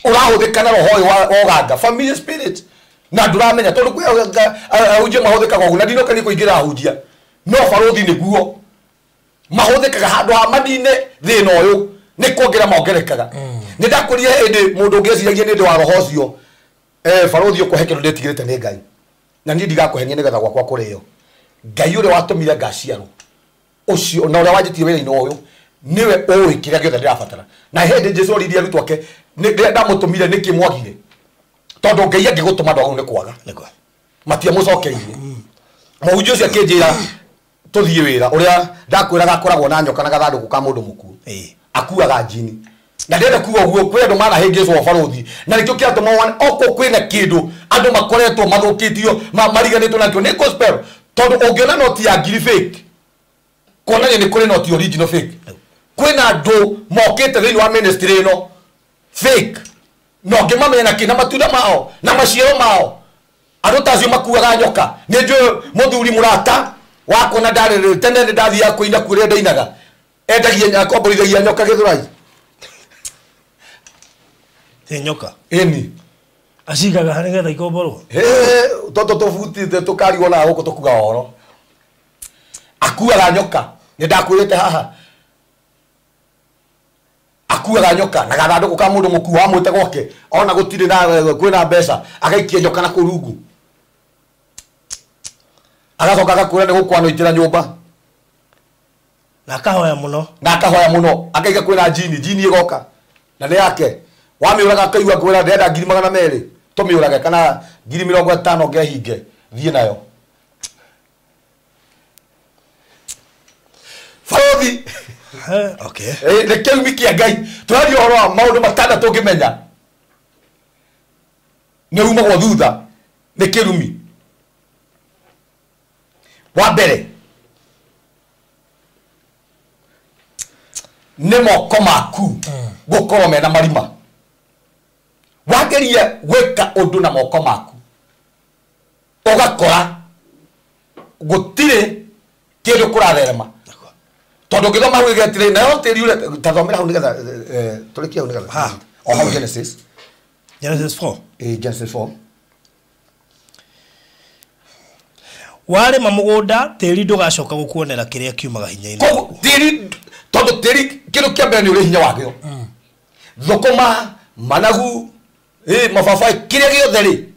urahuthika na roho wa oganga family spirit na nduramenya tondu kwi ahunjia mahuthikaga uguo na ndinoka ni kuingira ahunjia no barothi niguo mahuthikaga handu ha manine thina uyu ni kuongerera mongerekaga ni ndakuria hindi mundu ngeciragia ni ndi wa roho cio barothi ukuhe kindu nditigirite ni Ngai na ni ndigakuhenia nigetha gwakwa kurio Ngai uria watumire ngaciarwo ucio na uria wanjitire wira-ini uyu niwe uwi kiria giothe ndirabatara na hindi Jesu oririe arutwo ake ndamutumire niki mwagire tondu Ngai angigutuma ndwagu ni kwaga matia mucokeirie muhunjia ucio akinjira tuthie wira uria ndakwiraga akoragwo na nyoka na gathanduku ka mundu muku akuaga njini na ndenda kuwa guo kwe andu mana hingizwo barothi na nikio kiatuma wane oko kwina kindu andu makoretwo mathukitio mariganitwo nakio ni gospel tondu ungiona noti ya ngiri fake kuonania ni kuri noti original fake kwina andu mokite thiini wa ministry ino fake no ngimamenya na kina matunda mao na maciaro mao andu tacio makuaga nyoka ni njo muthuri murata wako na ndari tene ndathia kuina kuria ndainaga endagia nyako mborithagia nyoka Githurai nyoka eni asigaga hari getha ikomborwo toto tofutite tukarigwo na guko tukuga horo akuaga nyoka ni ndakwirite haha akuaga nyoka na gathanduku ka mundu muku wa mwite gwake ona gutire na kwina mbeca agaikia nyoka na kurungu agacoka agakwira ni gukwano itira nyumba na akahoya muno akaiga kwina jini igoka na ni yake wamiuraga akaigua kwira ndenda 200,000 tumiurage kana 50,000 ngehinge thie nayo barothi okay ni kiumi kia Ngai turario horo wa maundu matanda tungimenya ni umagwo thutha ni kirumi wa mbere ni moko maku gukorwo mena marima wageria gwika undu na moko maku ugakora gutire kindu kuratherema tondu ngithoma hau igetire nayo tiri ule tathomera hau nigetha turikia hau nigetha o hau Genesis 4 Genesis 4 wale mamugunda tiri ndugacoka gukuonera kiria kiumaga hinya-ini tiri tondu tiri kindu kia mbere ni uri hinya wakio thukuma managu mababai kiria giothe ri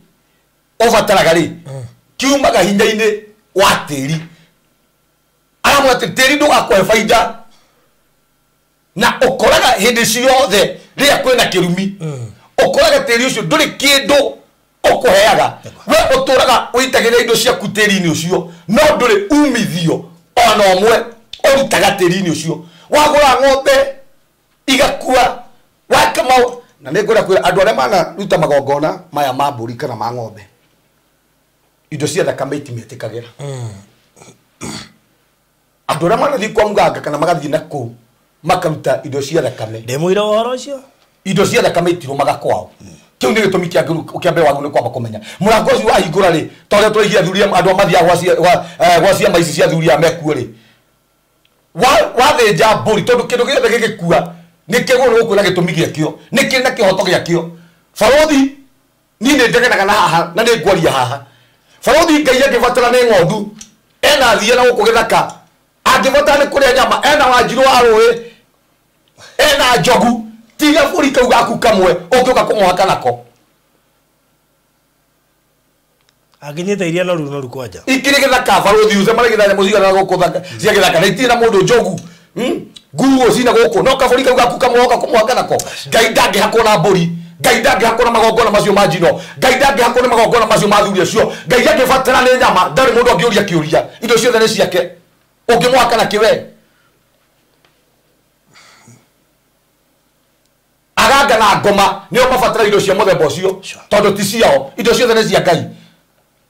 ubataraga ri kiumaga hinya-ini wa tiri aramwate tiri ndugakwe baida na ukoraga hindi ciothe ria kwina kirumi ukoraga tiri ucio nduri kindu ukuheaga we uturaga uitagire indo cia kuteri-ini ucio no nduri umithio ona omwe urutaga tiri-ini ucio wagura ng'ombe igakua wakama na ningwira kwira andu aria mana ruta magongona maya ma mburi kana ma ng'ombe indo cia thakame itimetikagira andu aria mana thi kwa mganga kana magathi na ku makaruta indo cia thakame ndimwira uhoro ucio indo cia thakame itirumaga kwao kiu ni gitumi kia mbere wagu ni kwamba kumenya murango ucio wa hingura ri tore turigia thuria andu amathia gwa cia maici cia thuria mekuo ri wathinja mburi tondu kindu giothe gigikua ni kiguo ni gukwira gitumi giakio ni kiri na kihoto giakio barothi ni ndegenaga na haha na ni ngwaria haha barothi Ngai angibatara ni ng'ondu ena thie na guku githaka angibatara ni kuria nyama ena wanjiru wa rui ena njogu tiga buri kau gaku kamwe ungiuka kumuhaka nako aginyite iria noru kwanja ikiri githaka barothi uze mara githanya muzigana guku thaka cia githaka na itina mundu njogu nguo cina guku no kaburi kau gaku kamwe uka kumuhaka nako Ngai ndangihakwo na mburi Ngai ndangihakwo na magongona macio ma njino Ngai ndangihakwo na magongona macio ma thuri acio Ngai angibatara ni nyama ndari mundu angiuria kiuria indo ciothe ni ciake ungimuhaka na kiwe aganga na ngoma nio mabatara indo cia muthemba ucio tondu ti ciao indo ciothe ni cia Ngai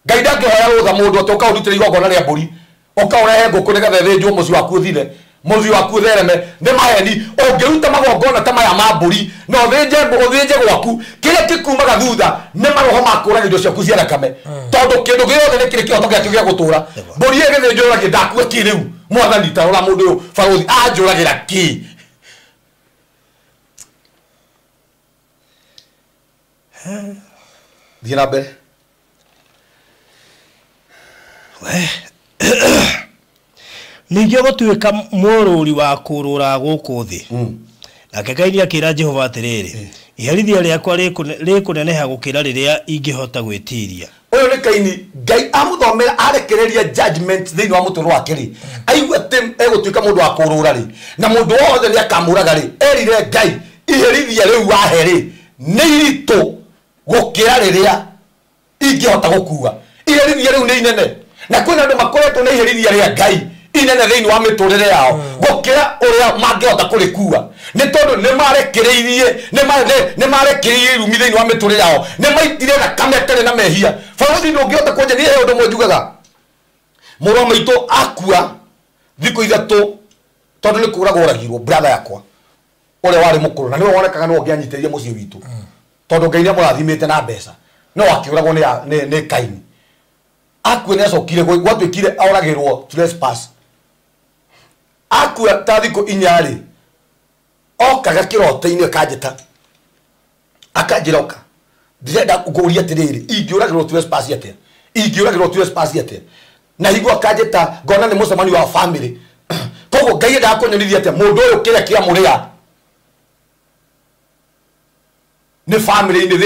Ngai ndangĩhoya rũtha mũndũ atĩ ũkaũrutĩra igongona rĩa mbũri ũkaũrehe ngũkũ nĩgetha ĩthĩnjwo mũciĩ waku ũthire mũciĩ waku ũthereme nĩ maheni ũngĩruta magongona ta maya ma mbũri na ũthĩnje gwaku kĩrĩa gĩkumaga thutha nĩ maroho ma kũũraga indo ciaku cia thakame tondũ kĩndũ gĩothe nĩ kĩrĩ kĩhoto gĩakĩo gĩa gũtũũra mbũri ĩgĩthĩnjwo ĩragĩ ndakua kĩ rĩu mwathani tarora mũndũ ũyũ barothi anjũragĩra kĩ thiĩ na mbere ningĩ gũtuĩka mũrũri wa kũrũra gũkũ thĩ nake Ngai akĩra Jehova atĩrĩrĩ iherithia rĩakwa rĩkũneneha gũkĩra rĩrĩa ingĩhota gwĩtiria. Ũyũ nĩ Kaini, Ngai amũthomera arekereria judgment thĩinĩ wa mũtũũrĩre wake rĩ, aigua atĩ egũtuĩka mũndũ wa kũrũra rĩ, na mũndũ wothe nĩ akamũraga rĩ, erire Ngai iherithia rĩu wahe rĩ nĩ iritũ gũkĩra rĩrĩa ingĩhota gũkua. Iherithia rĩu nĩ inene, na kwĩna andũ makoretwo na iherithia rĩa Ngai inene thĩinĩ wa mĩtũũrĩre yao gũkĩra ũrĩa mangĩhota kũrĩkua, nĩ tondũ nĩ marekereirie irumi thĩinĩ wa mĩtũũrĩre yao, nĩ maitire thakame tene na mehia. Barathi ndũngĩhota kwenja. Niĩ he ũndũ ũmwe njugaga, mũrũ wa maitũ akua thikũ ithatũ tondũ nĩ kũragwo ũragirwo brother yakwa ũrĩa warĩ mũkũrũ, na nĩwe wonekaga nĩwe ũngĩanyitĩrĩria mũciĩ witũ tondũ Ngai nĩamũrathimĩte na mbeca, no akĩũragwo nĩ Kaini. Akua nĩ acokire gwatuĩkire oragĩrwo trespass. Akua ta thikũ 4 rĩ, okaga kĩroto-inĩ akanjĩta akanjĩra oka ndĩrenda kũgũria atĩrĩrĩ ingĩũragĩrwo trespass atĩa, na higwo akanjĩta ngona nĩ mũcemanio wa family. Koguo Ngai endaga kũnyonithia atĩa mũndũ ũyũ kĩrĩa kĩamũrĩa nĩ family-inĩ,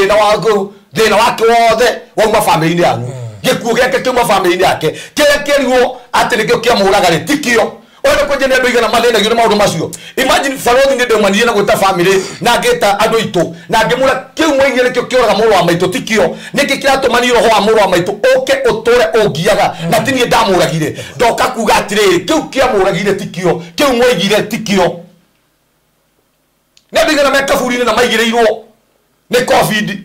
thĩna wake wothe wauma family-inĩ yanyu, gĩkuũ gĩake kĩuma family-inĩ yake, kĩrĩa kĩerirwo atĩ nĩkĩo kĩamũraga rĩ tikĩo. Ona kwenye nĩ andũ igana mathĩnagio nĩ maũndũ macio. Imagine Barathi nĩ ndĩmanirie na gwĩta family na ngĩta andũ aitũ na ngĩmũra kĩu mwaigire nĩkĩo kĩoraga mũrũ wa maitũ tikĩo, nĩkĩ kĩratũmania roho wa mũrũ wa maitũ ũke ũtũre ũngiaga na ti niĩ ndamũragire. Ndoka kuga atĩrĩrĩ kĩu kĩamũragire tikĩo, kĩu mwaigire tikĩo. Nĩ andũ igana me kaburi-inĩ na maigĩrĩirwo nĩ COVID,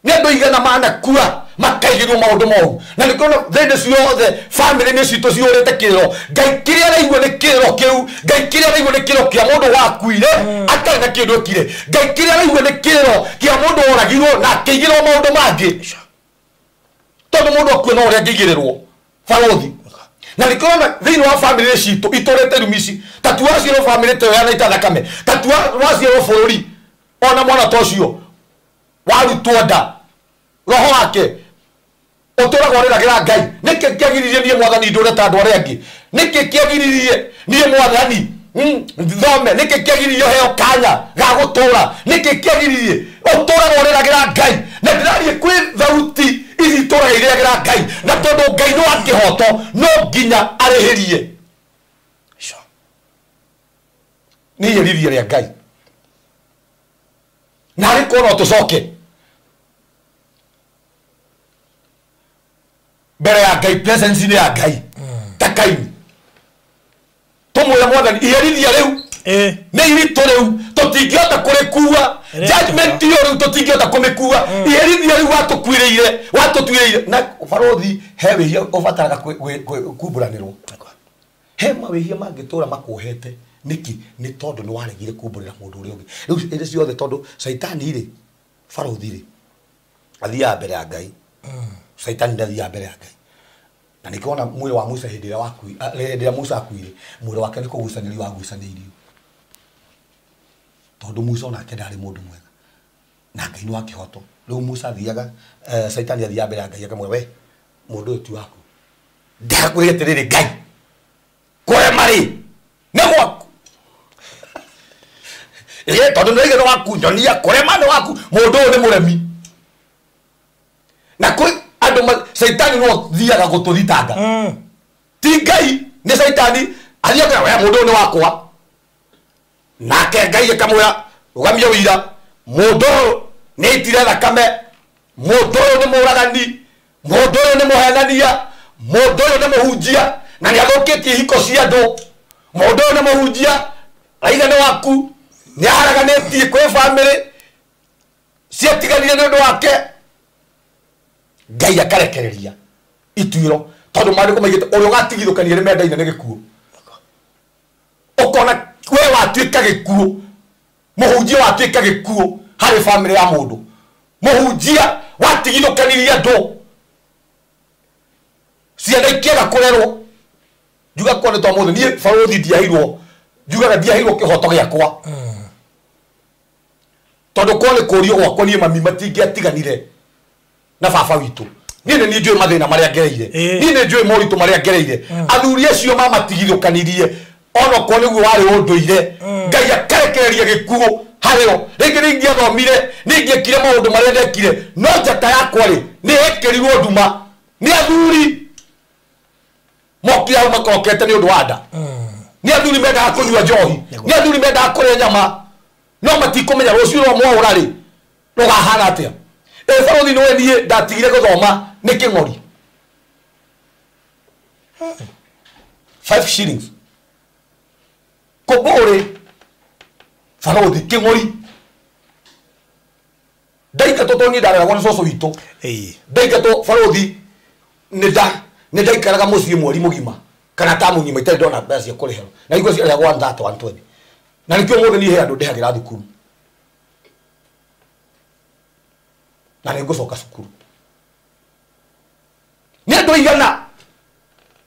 nĩ andũ igana manakua makaigĩrwo maũndũ moru, na nĩ kũona thĩinĩ ciothe family-inĩ citũ ciũrĩte kĩrĩro. Ngai kĩrĩa araigua nĩ kĩrĩro kĩu, Ngai kĩrĩa araigua nĩ kĩrĩro kĩa mũndũ wakuire atarĩ na kĩndũ ekire, Ngai kĩrĩa araigua nĩ kĩrĩro kĩa mũndũ oragirwo na akĩigĩrwo maũndũ mangĩ, tondũ mũndũ akua no ũrĩa angĩigĩrĩrwo Barathi. Na nĩ kũona thĩinĩ wa family citũ itũrĩte irumi ici, tatuaciarwo family ta ya naita thakame, tatuaciarwo bũrũri ona mwana ta ũcio warutwo nda roho wake ũtũraga ũrĩragĩra Ngai. Nĩkĩ kĩagiririe niĩ Mwathani ndũre ta andũ arĩa angĩ? Nĩkĩ kĩagiririe niĩ Mwathani thome? Nĩkĩ kĩagiririe heo kanya ga gũtũra? Nĩkĩ kĩagiririe ũtũraga ũrĩragĩra Ngai? Na ndĩrarie kwĩ thauti ici itũraga irĩragĩra Ngai, na tondũ Ngai nĩ wa kĩhoto no nginya arĩhĩrie. Nĩ iherithia rĩa Ngai na arĩ kuona tũcoke mbere ya Ngai, presence-inĩ ya Ngai ta Kaini tũmwĩre Mwathani iherithia rĩu nĩ iritũ rĩu tũtingĩhota kũrĩkua, judgment ĩyo rĩu tũtingĩhota kũmĩkua, iherithia rĩu watũtuĩrĩire. Na Barathi he wĩhia ũbataraga kumbũranĩrwo, he mawĩhia mangĩtũra makuohete nĩki, nĩ tondũ nĩ waregire kumbũrĩra mũndũ ũrĩa ũngĩ. Rĩu ĩrĩ ciothe tondũ Saitani rĩ, Barathi rĩ athiaga mbere ya Ngai, Saitani ndathiaga mbere ya Ngai, na nĩkĩona mwĩrĩ wa Musa hĩndĩ ĩrĩa Musa akuire, mwĩrĩ wake nĩ kũgucanĩrio wagucanĩirio, tondũ Musa onake ndarĩ mũndũ mwega na Ngai nĩ wa kĩhoto. Rĩu Musa athiaga, Saitani athiaga mbere ya Ngai akamwĩra we mũndũ ũyũ ti waku, ndakwĩra atĩrĩrĩ Ngai kũrema rĩ nĩ gwaku. Tondũ nĩ nĩ waku nyonia kũrema nĩ waku, mũndũ ũyũ nĩ mũremi. Na kwĩ andũ Saitani no thiaga gũtũthitanga, ti Ngai, nĩ Saitani athiaga we mũndũ ũyũ nĩ wakwa, nake Ngai akamwĩra rũgamia ũira, mũndũ ũyũ nĩ aitire thakame, mũndũ ũyũ nĩ mũragani, mũndũ ũyũ nĩ mũhenania, mũndũ ũyũ nĩ mũhunjia na nĩ athũkĩtie ihiko cia andũ, mũndũ ũyũ nĩ mũhunjia raiga nĩ waku, nĩ aharaganĩtie kwĩ family ciatiganire nĩ ũndũ wake. Ngai akarekereria ituĩro tondũ maandĩko maigĩte ũrĩa ũgatigithũkania nĩ mendaine nĩ gĩkuũ. Ũkona we watuĩka gĩkuũ, mũhunjia watuĩka gĩkuũ harĩ family ya mũndũ, mũhunjia watigithũkanirie andũ, ciana ikĩaga kũrerwo. Njuga kwa nĩ twamũthĩ niĩ Barathi ndiahirwo, njugaga ndiahirwo kĩhoto gĩakwa, tondũ kwa nĩ kũũrio gwakwa niĩ mami matingĩatiganire na baba witũ. nini ni njui mathina maria ngereire nini njui moritu maria ngereire athuri acio mama tigithukanirie ono ko niguo wari unduire ngai akarekereria gikuo hario ringi athomire ningi kire maundu maria ndekire no njata yakwa ri ni ekerirwo nduma ni athuri mokira makokete ni undu wa nda ni athuri menda kunyua njohi ni athuri menda kuria nyama no matikumenya rucio ro mwaura ri rugahana atia Farothi no nie ndatigire guthoma ni king'ori 5 shillings kobore Farothi king'ori daika to tongi dara wana soso wito daika to Farothi ne daikaraga mucie mweri mugima kana tamu nyima ite ndona mbeca cia kurihero na igwe cia gwa ndato 120 na nikio mothe ni he andu ndehagira thukuru na nengo soka sukuru nedo igana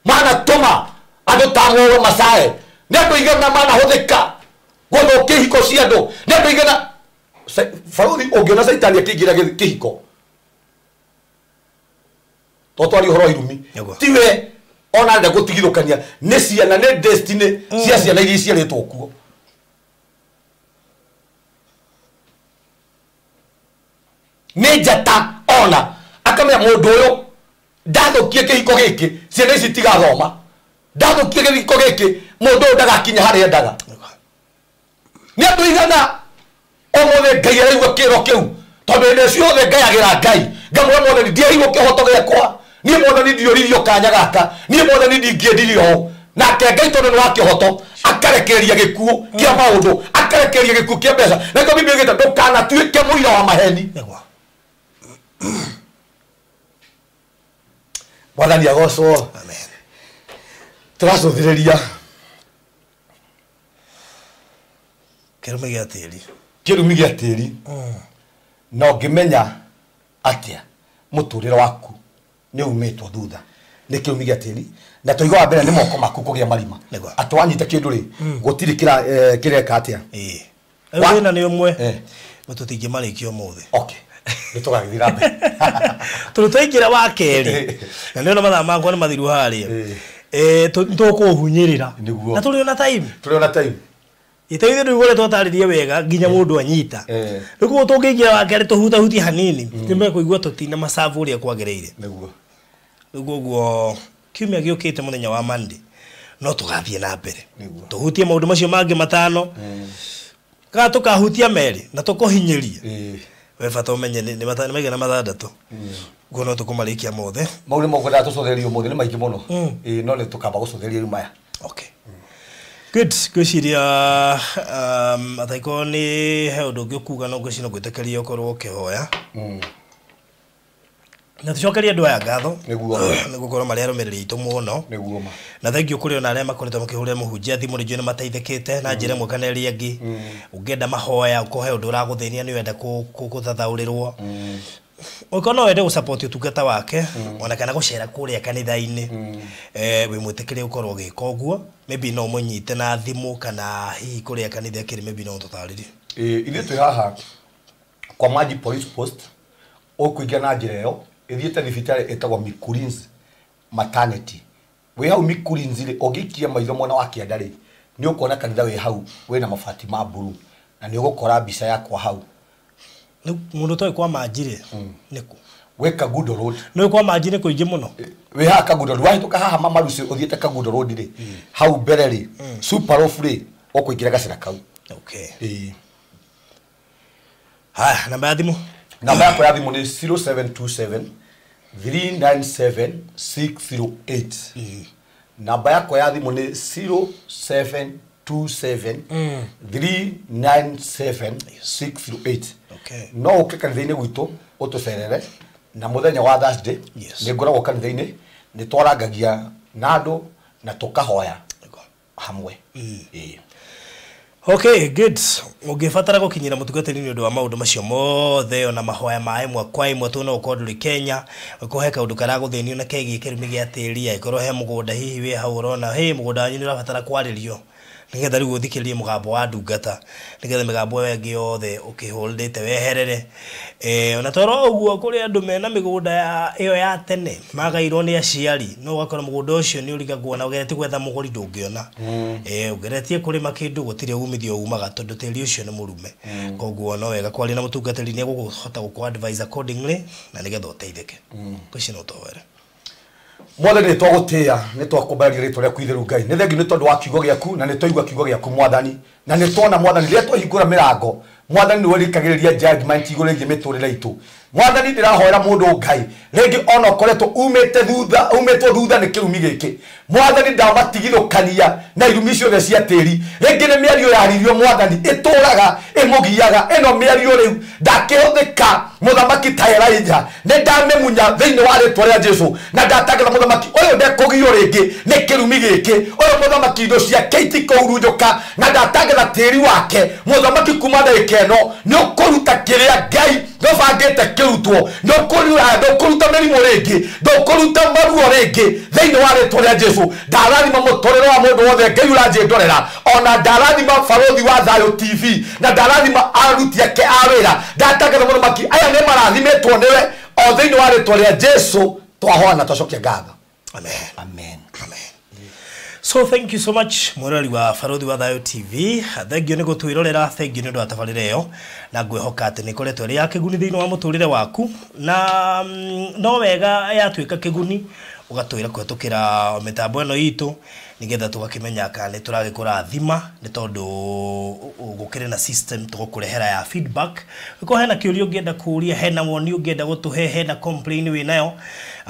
mana toma ado tamu masae nedo igana mana hotheka godo kihiko ciando nedo igana Farothi ongiona Saitani akigira kihiko totwari horo irumi tiwe ona nda gutigithukania ne ciana ne destiny cia ciana iria ciaretwo kuo ne jata ona akamenya mundu uyu ndathukie kihiko giki ciana ici tigathoma ndathukie kihiko giki mundu ndagakinya haria ndaga ni andu igana omothe ngai araigua kiro kiu tondu ne ciothe ngayagira ngai ngamwe mothe ndiaigua kihoto giakwa ni mothe ndioririo kanya gaka ni mothe ndingiendirio nake ngai tondu ni wakihoto akarekereria gikuo kia maundu akarekereria gikuo kia mbeca na ko Biblia igita ndukana tuike muira wa maheni Mwathani agocwo amen turacuthiriria kirumi gia tiri no ngimenya atia muturiro waku ni umitwo thutha ni kirumi gia tiri na toigo wa mbere ni moko maku kugia marima atwanyite kindu ri gutiri kireka atia wena ni umwe mututingi marikio mothe okay nitugagithira mbe turutoikira wa keri na ndio mathaa makwa ni mathiru haria tukuhunyirira na turiona time iteithio ndigore twataririe wega nginya mundu anyita rikuo tungigira wa keri tuhuta huti hanini timbe kuigua tutina masavu uria kwagereire niguo guo kiumia giukite muthenya wa Monday no tugathie na mbere tuhutie maundu macio mangi matano ka tukahutia meri na tukohinyiria we bata umenye ni matani maigana mathandatu guo no tukumarikia mothe mauri mogora tucotherio mothe ni maiki muno no ni tukamba gucotheria rumaya okay good gwiciria ataiko ni he undu ngi kuga no gwicina gwitekeria ukorwo ukihoya na tucokeria andu aya ngatho niguo korwo mari arumiriri itu muno niguo ma na thengio kuri ona aria makoretwo makihurira muhunjia thimu ri njui ni mateithikite na njira imwe kana iria ingi ungienda mahoya ukohe undu uraguthenia ni wenda kuguthathaurirwo ukono wende gusupport utungata wake ona kana gucera kuria kanitha-ini wi mwitikirie ukorwo ugika uguo maybe no munyite na thimu kana hihi kuria kanitha kiri maybe no tutaririe ile twi haha kwa Maji Police Post ukuingia na njira yo ithiete thibitari etagwo Mikurins Maternity we hau Mikurins ri ogikia maitho mwana wa kianda ri ni ukona kanitha we hau we na mabati ma buru na ni ugukora mbica yakwa hau mundu toy kwa majire niku weka good road no kwa majire ko ije muno we ha ka good road wahi tuka haha mama rusi uthiete ka good road ri hau mbere ri super off ri okuingira gacira kau okay ha namba ya thimu namba yako ya thimu ni 0727 397 608 namba yako ya thimu ni 0727 397 608 okay no ukikanitha-ini gwitu utucerere na muthenya wa Thursday ni ngoragwo kanitha-ini ni twarangagia na andu na tukahoya hamwe okay good ungifatara gukinyira mutugatiri ni undu wa maundu macio mothe ona mahoya mae mwa kwa imwe tu no koduri Kenya ukohe kaundu karaguthenio na kegi kirumi gia tiri ikorwo he mugunda hihi we hau urona he mugunda wanyu ni urabatara kwaririo nigetha riu uthikiririe mugambo wa ndungata nigetha migambo yengi yothe ukiholdete weherere ona toro uguo kuri andu mena migunda iyo ya tene magairwo ni aciari no gakora mugunda ucio ni urigagwo na ugereti gwetha muguri ndungiona ugeretie kuri makindu gutire umithio umaga tondu tiri ucio ni murume koguo no wega kwari na mutungatiri ni gukuhota guku advise accordingly na nigetha uteithike kucina utowere Mwathani ni twagutia ni twakubaria ritwa ryaku itheru Ngai ni thengi ni tondu wa kiugo gyaku na ni twaigua kiugo gyaku Mwathani na ni twona Mwathani ria twahingura mirango Mwathani ni werikagiriria judgment iguru ringi miturire itu Mwathani ndirahoera mundu Ngai ringi ona koretwo umetwo thutha ni kirumi giki Mwathani ndamatigithukania na irumi ciothe cia tiri ringi ni miario yaririo Mwathani ituraga imugiaga ino miario riu ndakihuthika muthamaki Elijah ne ndamemunya thiini wa ritwa ria Jesu na ndatangatha muthamaki uyu ndekugio ringi ni kirumi giki uyu muthamaki indo cia keiti kuurunjuka na ndatangatha tiri wake muthamaki kuma ndekeno ni ukuruta kiria Ngai ndobangite kirutwo ndokuruta merimu ringi ndokuruta maruo ringi thiini wa ritwa ria Jesu ndarathima mutorero wa mundu wothe Ngai uranjindorera ona ndarathima Barothi wa Thayo TV na ndarathima aruti ake awira ndatangatha muthamaki aya ne marathimetwo niwe o thiini wa ritwa ria Jesu twahoa na twacokia ngatho amen amen amen. So thank you so much Murari wa Barothi wa Thayo TV thank you ni gutwirorera thank you ni ndu atabarire yo na ngwehoka ati ni koretwo ri yakiguni thiini wa muturire waku na no wega yatwika kiguni ugatwira kwetukira mitambo eno itu nigetha tugakimenya kana turagikura thima ni tondu gukire na system tugukurehera ya feedback uko hena kiurio ngienda kuria hena woni ungienda gutuhe hena complain wi nayo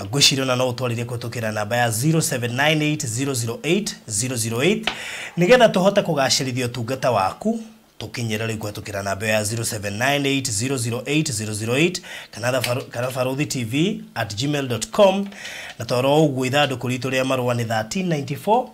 ngwicirio na no utwarire kwetukira namba ya 0798008008 nigetha tuhote kugacirithia tungata waku tukinyera ri kwetukira namba ya 0798008008 kana barothitv@gmail.com na toro ugu ithandu kurito ria marwa ni 1394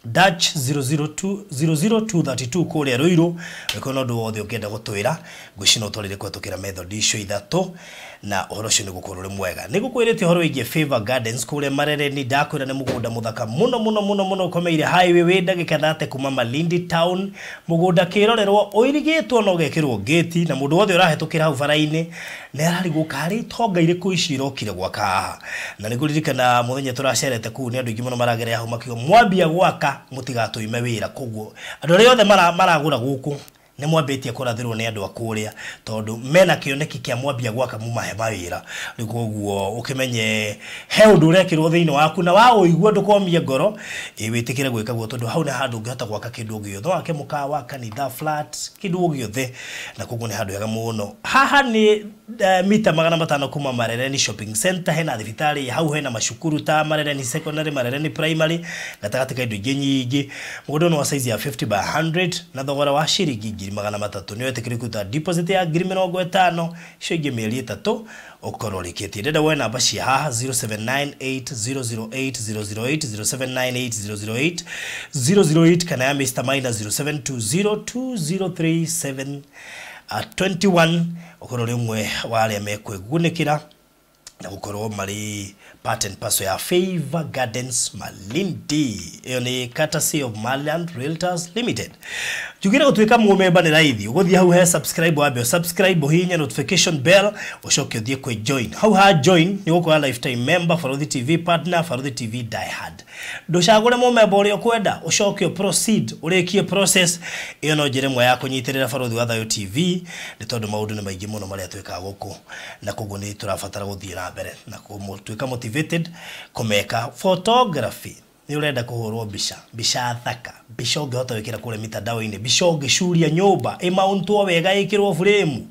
Dutch 00232 kuria Ruiru wikono ndu wothe ukienda gutwira ngwicino utwarire kwetukira method icio ithatu na uhoro cio ni gukorwo ri mwega ni gukwirite uhoro wigie Favor Gardens kuria Marereni ndakwira ni mugunda muthaka muno ukomeire highway we ndagika 30 kuma Malindi town mugunda kirorerwo uirigitwo no gekirwo gate na mundu wothe urahetukira hau bara-ini ne ararigwo kari tonga iriku icirokire gwaka haha na niguririkana muthenya turacerete ku ni andu ingi muno maragerea hau makio mwambia gwaka mutigatuime wira koguo andu ria othe maragura guku ni mwambitie kurathirwo ni andu akuria tondu mena kioneki kia mwambia gwaka mumahe mawira niguo ukimenye he undu urekirwo thiini waku na wa uigua ndukomie ngoro witikire gwika guo tondu hau na handu ungihota gwaka kindu giothe wake mukawa kanitha flat kindu giothe na koguo ni handu hega muno haha ni mita 500 kuma Marereni shopping center hena thibitari hau hena mashukuru ta Marereni secondary Marereni primary gatagati ka indu ingi nyingi mugondo no wa size ya 50 by 100 na thogora wa shiringi 300 ni wetikire kuta deposit ya 50 icio ingi mieri 3 ukorwo rikitie ndenda we namba cia haha 0798008008 0798008008 kana ya Mr. Minor 0720203721 ukorwo rimwe wa aria mekwegunikira na gukorwo mari part and parcel ya Favor Gardens Malindi iyo ni courtesy of Marland Realtors Limited jugira gutwika mumemba ni raithi uguthia hau he subscribe wabe subscribe hinya notification bell ucoke uthie kwe join hau ha join ni gukora lifetime member Barothi TV partner Barothi TV diehard nducagure mumemba uria kwenda ucoke proceed urikie process iyo no njire mwe ya kunyitirira Barothi wa Thayo TV ni tondu maundu ni maingi muno maria twika guku na koguo ni turabatara guthie na mbere na kumutwika motivated kumeka photography ni urenda kuhurwo bica thaka bica ungihota wikira kule mitandao-ini bica ungicuria nyumba imauntwo wega ikirwo frame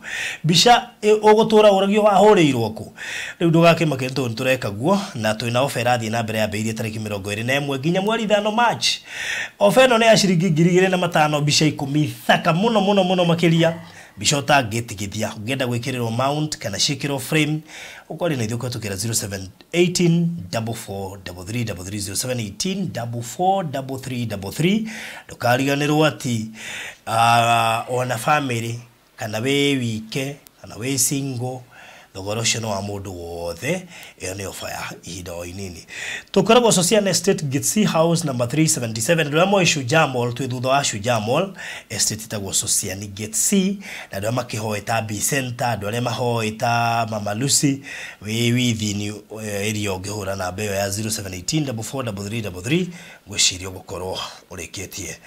bica ugutura uragio wahurirwo ku riu ndugakimake ntu tureka guo na twina offer athie na mbere ya mbeirie tariki 21 nginya mweri 5 March offer no ni ya ciringi 2,500 bica 10 thaka muno makiria bica utangĩtigithia ngenda gwĩkĩrĩrwo mount kana ciĩkĩrwo frame ukori na ithuĩ tukira 0718443333 0718443333 ndukariganĩrwo ati ona family kana we wike kana we single thogora ucio no wa mundu wothe iyo ni ofa ya ihinda o inini tukoragwo Social Estate Gitsi House number 377 ndio mo Shujaa Mall twi thutha wa Shujaa Mall estate tagwo Social Gitsi na ndio makihoeta B Center ndio le mahoeta Mama Lucy we within area ogehura na beyo ya 0718443333 gwicirio gukorwo ureketie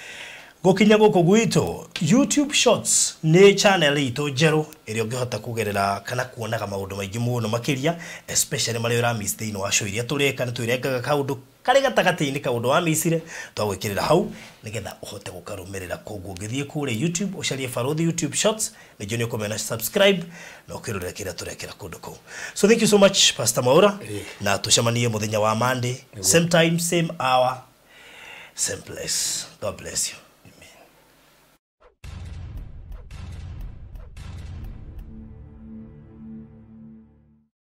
gokinya goko gwito YouTube Shorts ni channel ito jeru iri ongehota kugerera kana kuonaga maundu maingi muno makiria especially mari ura miss thini wa show iria tureka ni twirengaga kaundu kari gatagati-ini kaundu wa misire twagwikirira hau nigetha uhote gukarumirira koguo ngithie kure YouTube ucarie Farodhi YouTube Shorts nijo ni ukomena subscribe na ukirorera kira turekera kundu ku. So thank you so much Pastor Maura na tucemanie muthenya wa Monday same time same hour same place. God bless you.